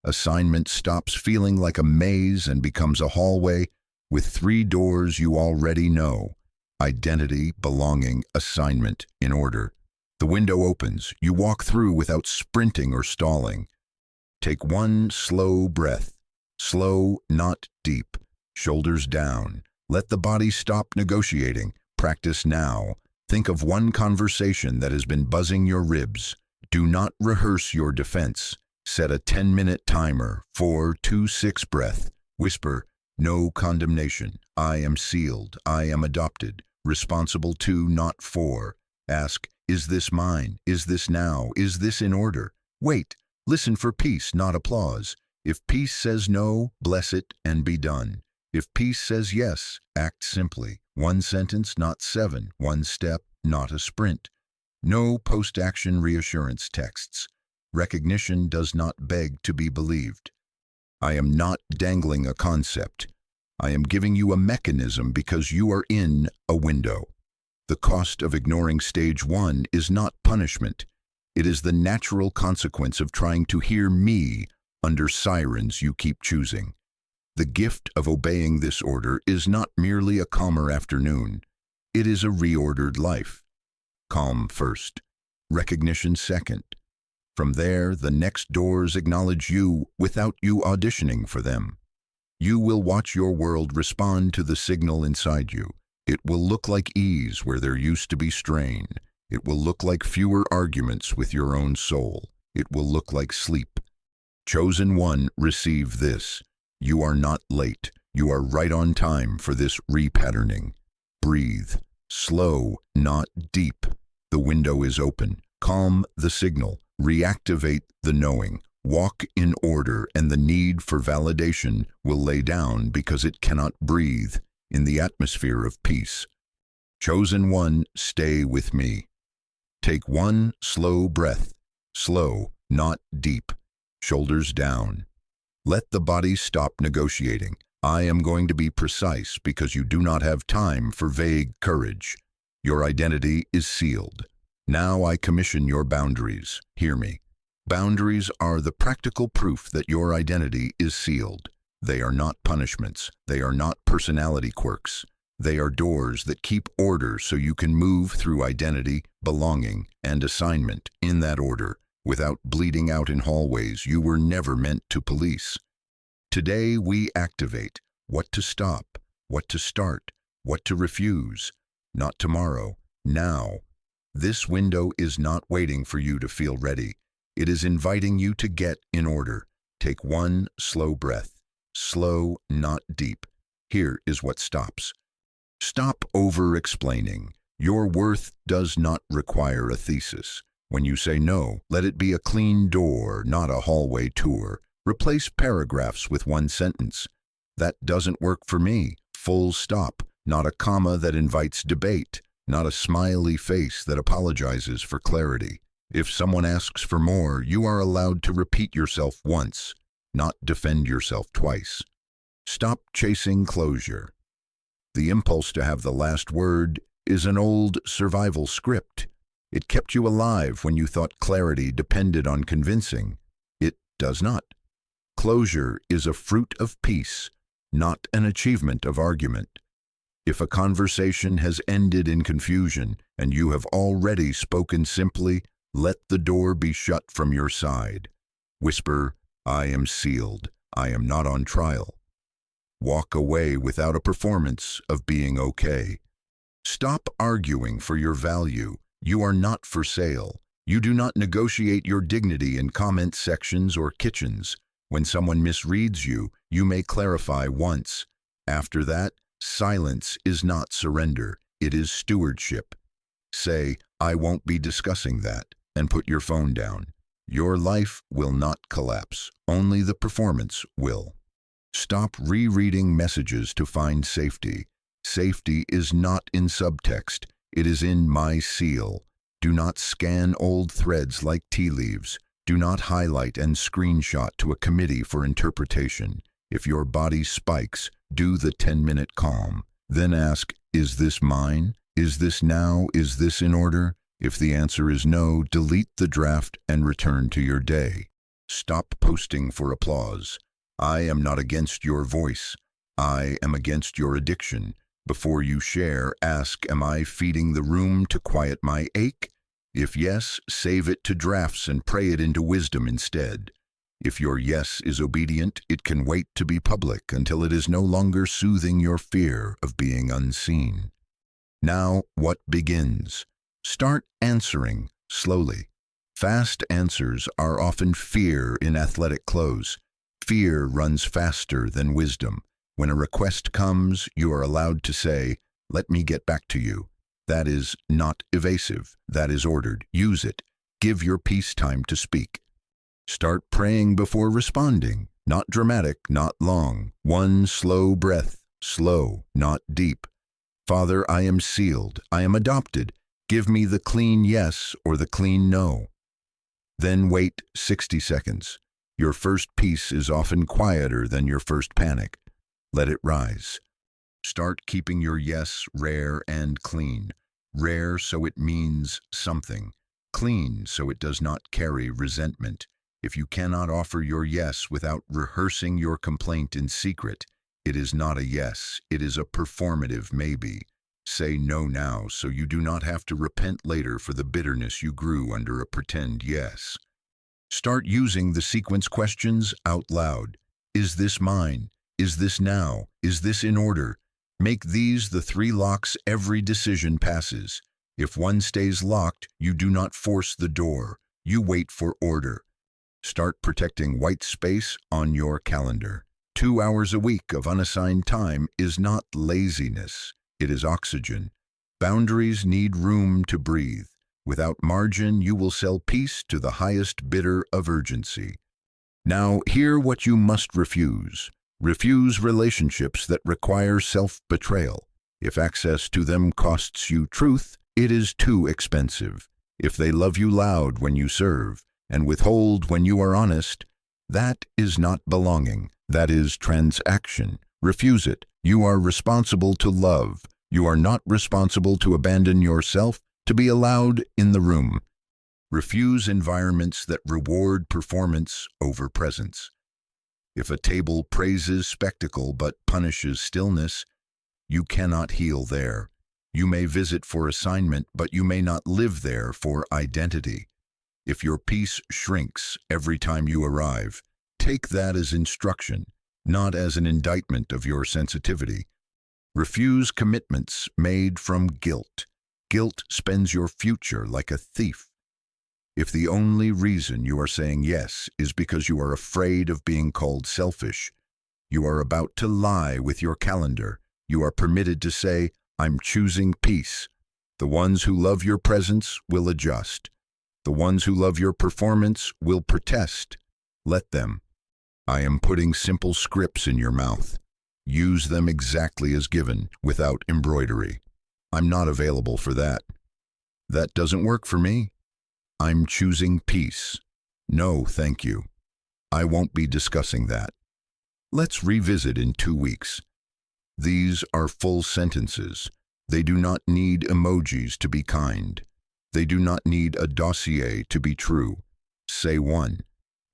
Assignment stops feeling like a maze and becomes a hallway with 3 doors you already know. Identity, belonging, assignment, in order. The window opens. You walk through without sprinting or stalling. Take 1 slow breath. Slow, not deep. Shoulders down. Let the body stop negotiating. Practice now. Think of 1 conversation that has been buzzing your ribs. Do not rehearse your defense. Set a 10-minute timer. 4, 2, 6 breath. Whisper, no condemnation. I am sealed. I am adopted. Responsible to, not for. Ask, is this mine? Is this now? Is this in order? Wait. Listen for peace, not applause. If peace says no, bless it and be done. If peace says yes, act simply. 1 sentence, not 7. 1 step, not a sprint. No post-action reassurance texts. Recognition does not beg to be believed. I am not dangling a concept. I am giving you a mechanism because you are in a window. The cost of ignoring stage 1 is not punishment. It is the natural consequence of trying to hear me under sirens you keep choosing. The gift of obeying this order is not merely a calmer afternoon. It is a reordered life. Calm first, recognition second. From there, the next doors acknowledge you without you auditioning for them. You will watch your world respond to the signal inside you. It will look like ease where there used to be strain. It will look like fewer arguments with your own soul. It will look like sleep. Chosen one, receive this. You are not late. You are right on time for this repatterning. Breathe. Slow, not deep. The window is open. Calm the signal. Reactivate the knowing. Walk in order, and the need for validation will lay down because it cannot breathe in the atmosphere of peace. Chosen one, stay with me. Take one slow breath. Slow, not deep. Shoulders down. Let the body stop negotiating. I am going to be precise because you do not have time for vague courage. Your identity is sealed. Now I commission your boundaries. Hear me. Boundaries are the practical proof that your identity is sealed. They are not punishments. They are not personality quirks. They are doors that keep order so you can move through identity, belonging, and assignment in that order without bleeding out in hallways you were never meant to police. Today we activate what to stop, what to start, what to refuse. Not tomorrow, now. This window is not waiting for you to feel ready. It is inviting you to get in order. Take one slow breath. Slow, not deep. Here is what stops. Stop over-explaining. Your worth does not require a thesis. When you say no, let it be a clean door, not a hallway tour. Replace paragraphs with one sentence. That doesn't work for me. Full stop. Not a comma that invites debate. Not a smiley face that apologizes for clarity. If someone asks for more, you are allowed to repeat yourself once, not defend yourself twice. Stop chasing closure. The impulse to have the last word is an old survival script. It kept you alive when you thought clarity depended on convincing. It does not. Closure is a fruit of peace, not an achievement of argument. If a conversation has ended in confusion and you have already spoken simply, let the door be shut from your side. Whisper, I am sealed. I am not on trial. Walk away without a performance of being okay. Stop arguing for your value. You are not for sale. You do not negotiate your dignity in comment sections or kitchens. When someone misreads you, you may clarify once. After that, silence is not surrender. It is stewardship. Say, I won't be discussing that, and put your phone down. Your life will not collapse. Only the performance will. Stop rereading messages to find safety. Safety is not in subtext. It is in my seal. Do not scan old threads like tea leaves. Do not highlight and screenshot to a committee for interpretation. If your body spikes, do the 10-minute calm. Then ask, is this mine? Is this now? Is this in order? If the answer is no, delete the draft and return to your day. Stop posting for applause. I am not against your voice. I am against your addiction. Before you share, ask, am I feeding the room to quiet my ache? If yes, save it to drafts and pray it into wisdom instead. If your yes is obedient, it can wait to be public until it is no longer soothing your fear of being unseen. Now, what begins? Start answering slowly. Fast answers are often fear in athletic clothes. Fear runs faster than wisdom. When a request comes, you are allowed to say, let me get back to you. That is not evasive. That is ordered. Use it. Give your peace time to speak. Start praying before responding. Not dramatic, not long. One slow breath. Slow, not deep. Father, I am sealed. I am adopted. Give me the clean yes or the clean no. Then wait 60 seconds. Your first peace is often quieter than your first panic. Let it rise. Start keeping your yes rare and clean. Rare so it means something. Clean so it does not carry resentment. If you cannot offer your yes without rehearsing your complaint in secret, it is not a yes, it is a performative maybe. Say no now so you do not have to repent later for the bitterness you grew under a pretend yes. Start using the sequence questions out loud. Is this mine? Is this now? Is this in order? Make these the 3 locks every decision passes. If one stays locked, you do not force the door. You wait for order. Start protecting white space on your calendar. 2 hours a week of unassigned time is not laziness. It is oxygen. Boundaries need room to breathe. Without margin, you will sell peace to the highest bidder of urgency. Now, hear what you must refuse. Refuse relationships that require self-betrayal. If access to them costs you truth, it is too expensive. If they love you loud when you serve, and withhold when you are honest, that is not belonging. That is transaction. Refuse it. You are responsible to love. You are not responsible to abandon yourself to be allowed in the room. Refuse environments that reward performance over presence. If a table praises spectacle but punishes stillness, you cannot heal there. You may visit for assignment, but you may not live there for identity. If your peace shrinks every time you arrive, take that as instruction, not as an indictment of your sensitivity. Refuse commitments made from guilt. Guilt spends your future like a thief. If the only reason you are saying yes is because you are afraid of being called selfish, you are about to lie with your calendar. You are permitted to say, I'm choosing peace. The ones who love your presence will adjust. The ones who love your performance will protest. Let them. I am putting simple scripts in your mouth. Use them exactly as given, without embroidery. I'm not available for that. That doesn't work for me. I'm choosing peace. No, thank you. I won't be discussing that. Let's revisit in 2 weeks. These are full sentences. They do not need emojis to be kind. They do not need a dossier to be true. Say one,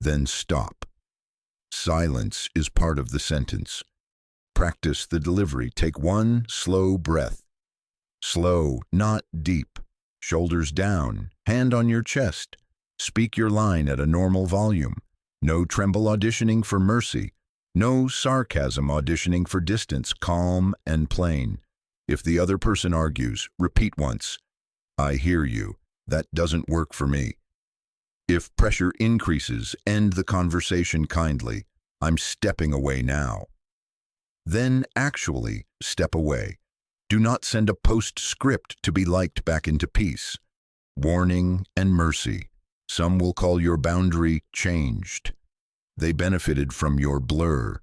then stop. Silence is part of the sentence. Practice the delivery. Take one slow breath. Slow, not deep. Shoulders down, hand on your chest. Speak your line at a normal volume. No tremble auditioning for mercy. No sarcasm auditioning for distance. Calm and plain. If the other person argues, repeat once. I hear you. That doesn't work for me. If pressure increases, end the conversation kindly. I'm stepping away now. Then actually step away. Do not send a postscript to be liked back into peace. Warning and mercy. Some will call your boundary changed. They benefited from your blur.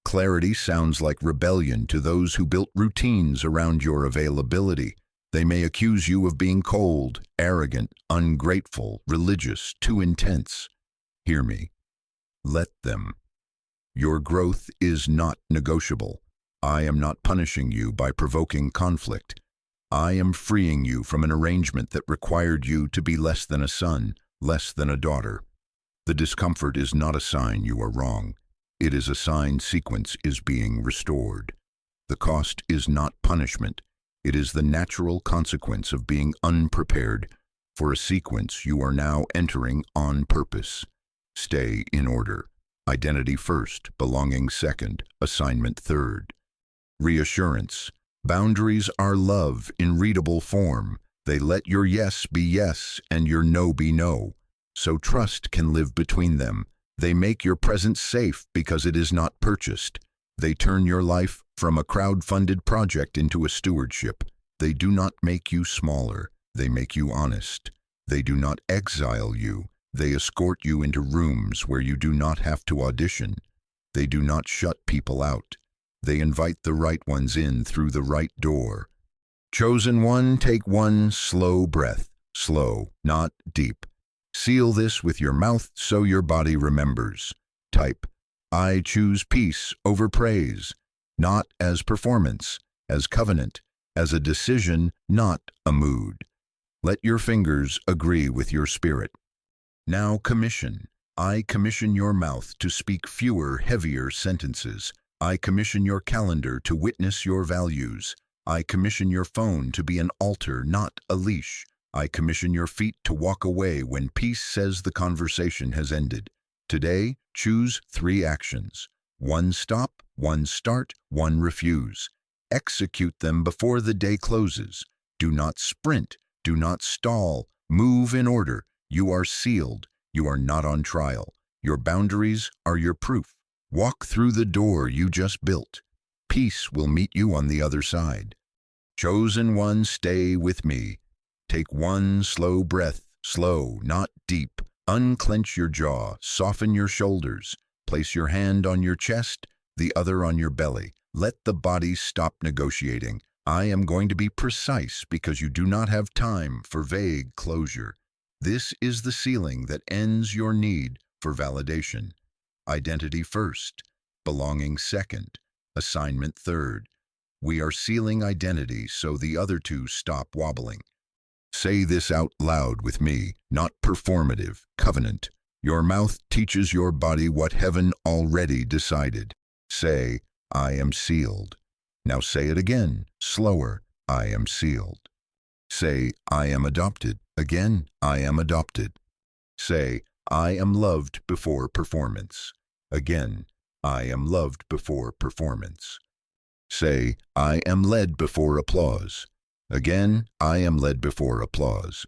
Clarity sounds like rebellion to those who built routines around your availability. They may accuse you of being cold, arrogant, ungrateful, religious, too intense. Hear me. Let them. Your growth is not negotiable. I am not punishing you by provoking conflict. I am freeing you from an arrangement that required you to be less than a son, less than a daughter. The discomfort is not a sign you are wrong. It is a sign sequence is being restored. The cost is not punishment. It is the natural consequence of being unprepared for a sequence you are now entering on purpose. Stay in order. Identity first, belonging second, assignment third. Reassurance. Boundaries are love in readable form. They let your yes be yes and your no be no. So trust can live between them. They make your presence safe because it is not purchased. They turn your life from a crowd-funded project into a stewardship. They do not make you smaller. They make you honest. They do not exile you. They escort you into rooms where you do not have to audition. They do not shut people out. They invite the right ones in through the right door. Chosen one, take one slow breath. Slow, not deep. Seal this with your mouth so your body remembers. Type, I choose peace over praise. not as performance, as covenant, as a decision, not a mood. Let your fingers agree with your spirit. Now commission. I commission your mouth to speak fewer, heavier sentences. I commission your calendar to witness your values. I commission your phone to be an altar, not a leash. I commission your feet to walk away when peace says the conversation has ended. Today, choose 3 actions. 1 stop, 1 start, 1 refuse. Execute them before the day closes. Do not sprint. Do not stall. Move in order. You are sealed. You are not on trial. Your boundaries are your proof. Walk through the door you just built. Peace will meet you on the other side. Chosen one, stay with me. Take 1 slow breath, slow, not deep. Unclench your jaw, soften your shoulders. Place your hand on your chest, the other on your belly. Let the body stop negotiating. I am going to be precise because you do not have time for vague closure. This is the sealing that ends your need for validation. Identity first, belonging second, assignment third. We are sealing identity so the other 2 stop wobbling. Say this out loud with me, not performative, covenant. Your mouth teaches your body what heaven already decided. Say, I am sealed. Now say it again, slower, I am sealed. Say, I am adopted. Again, I am adopted. Say, I am loved before performance. Again, I am loved before performance. Say, I am led before applause. Again, I am led before applause.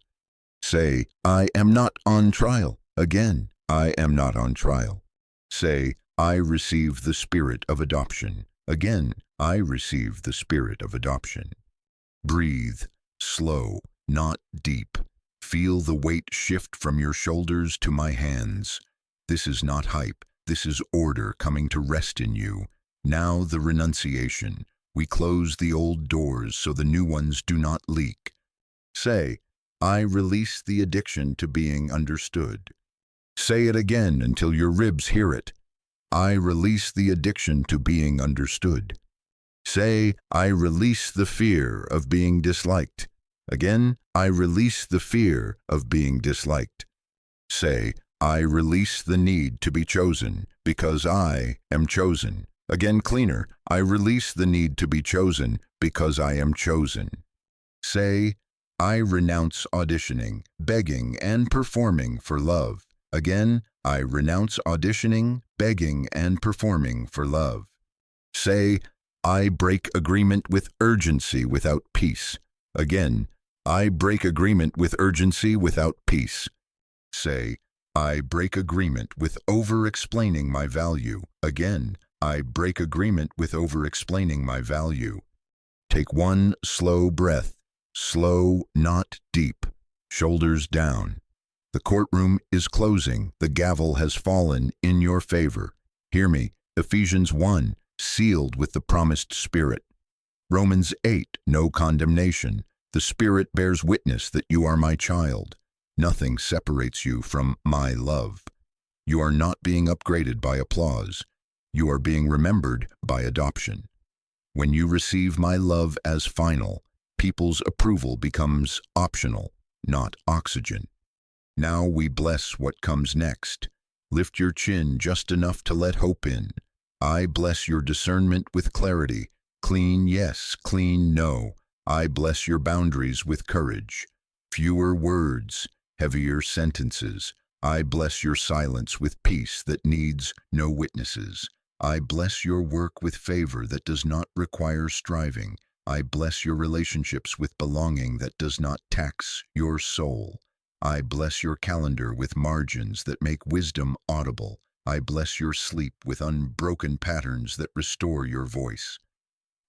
Say, I am not on trial. Again, I am not on trial. Say, I receive the spirit of adoption. Again, I receive the spirit of adoption. Breathe, slow, not deep. Feel the weight shift from your shoulders to my hands. This is not hype. This is order coming to rest in you. Now the renunciation. We close the old doors so the new ones do not leak. Say, I release the addiction to being understood. Say it again until your ribs hear it. I release the addiction to being understood. Say, I release the fear of being disliked. Again, I release the fear of being disliked. Say, I release the need to be chosen because I am chosen. Again, cleaner, I release the need to be chosen because I am chosen. Say, I renounce auditioning, begging, and performing for love. Again, I renounce auditioning, begging, and performing for love. Say, I break agreement with urgency without peace. Again, I break agreement with urgency without peace. Say, I break agreement with over-explaining my value. Again, I break agreement with over-explaining my value. Take 1 slow breath. Slow, not deep. Shoulders down. The courtroom is closing. The gavel has fallen in your favor. Hear me. Ephesians 1, sealed with the promised Spirit. Romans 8, no condemnation. The Spirit bears witness that you are my child. Nothing separates you from my love. You are not being upgraded by applause. You are being remembered by adoption. When you receive my love as final, people's approval becomes optional, not oxygen. Now we bless what comes next. Lift your chin just enough to let hope in. I bless your discernment with clarity. Clean yes, clean no. I bless your boundaries with courage. Fewer words, heavier sentences. I bless your silence with peace that needs no witnesses. I bless your work with favor that does not require striving. I bless your relationships with belonging that does not tax your soul. I bless your calendar with margins that make wisdom audible. I bless your sleep with unbroken patterns that restore your voice.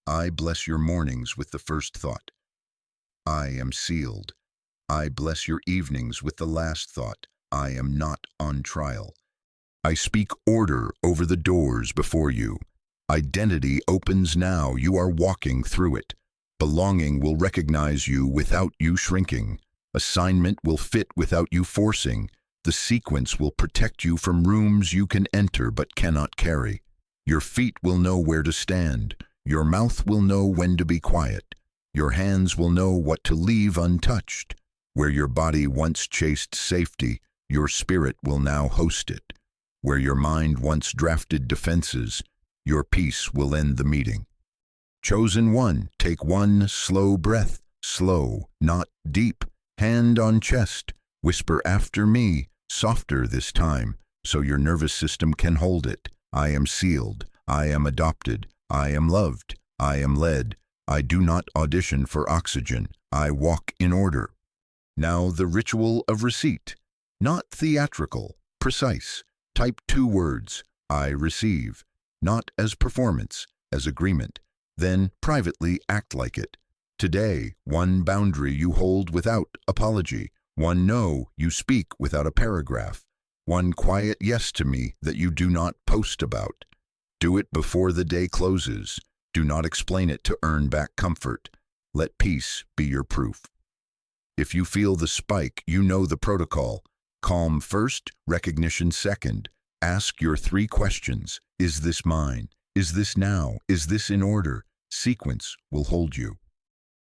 I bless your mornings with the first thought. I am sealed. I bless your evenings with the last thought. I am not on trial. I speak order over the doors before you. Identity opens now. You are walking through it. Belonging will recognize you without you shrinking. Assignment will fit without you forcing. The sequence will protect you from rooms you can enter but cannot carry. Your feet will know where to stand. Your mouth will know when to be quiet. Your hands will know what to leave untouched. Where your body once chased safety, your spirit will now host it. Where your mind once drafted defenses, your peace will end the meeting. Chosen one, take one slow breath, slow, not deep, hand on chest, whisper after me, softer this time, so your nervous system can hold it. I am sealed, I am adopted, I am loved, I am led. I do not audition for oxygen, I walk in order. Now the ritual of receipt, not theatrical, precise. Type 2 words, I receive, not as performance, as agreement. Then privately act like it. Today, one boundary you hold without apology, one no you speak without a paragraph, one quiet yes to me that you do not post about. Do it before the day closes. Do not explain it to earn back comfort. Let peace be your proof. If you feel the spike, you know the protocol. Calm first, recognition second. Ask your 3 questions. Is this mine? Is this now? Is this in order? Sequence will hold you.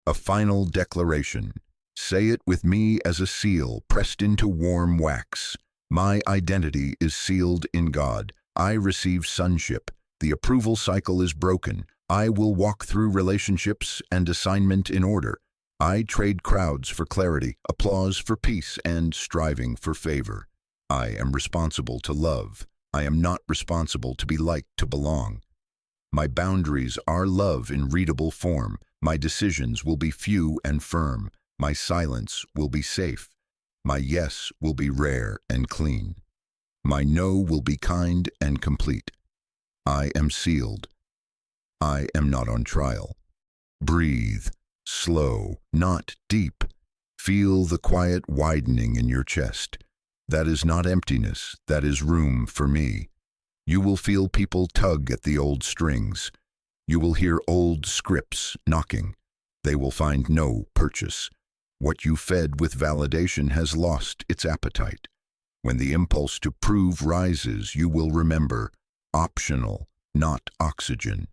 A final declaration. Say it with me as a seal pressed into warm wax. My identity is sealed in God. I receive sonship. The approval cycle is broken. I will walk through relationships and assignment in order. I trade crowds for clarity, applause for peace, and striving for favor. I am responsible to love. I am not responsible to be liked, to belong. My boundaries are love in readable form. My decisions will be few and firm. My silence will be safe. My yes will be rare and clean. My no will be kind and complete. I am sealed. I am not on trial. Breathe. Slow, not deep. Feel the quiet widening in your chest. That is not emptiness, that is room for me. You will feel people tug at the old strings. You will hear old scripts knocking. They will find no purchase. What you fed with validation has lost its appetite. When the impulse to prove rises, you will remember, optional, not oxygen.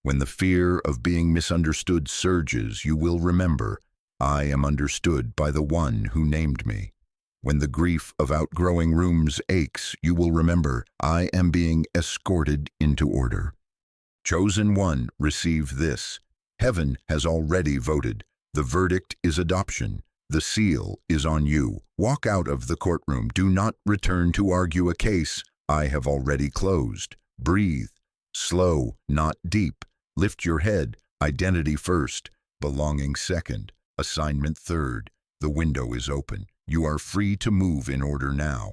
When the fear of being misunderstood surges, you will remember, I am understood by the one who named me. When the grief of outgrowing rooms aches, you will remember, I am being escorted into order. Chosen one, receive this. Heaven has already voted. The verdict is adoption. The seal is on you. Walk out of the courtroom. Do not return to argue a case I have already closed. Breathe. Slow, not deep. Lift your head. Identity first. Belonging second. Assignment third. The window is open. You are free to move in order now.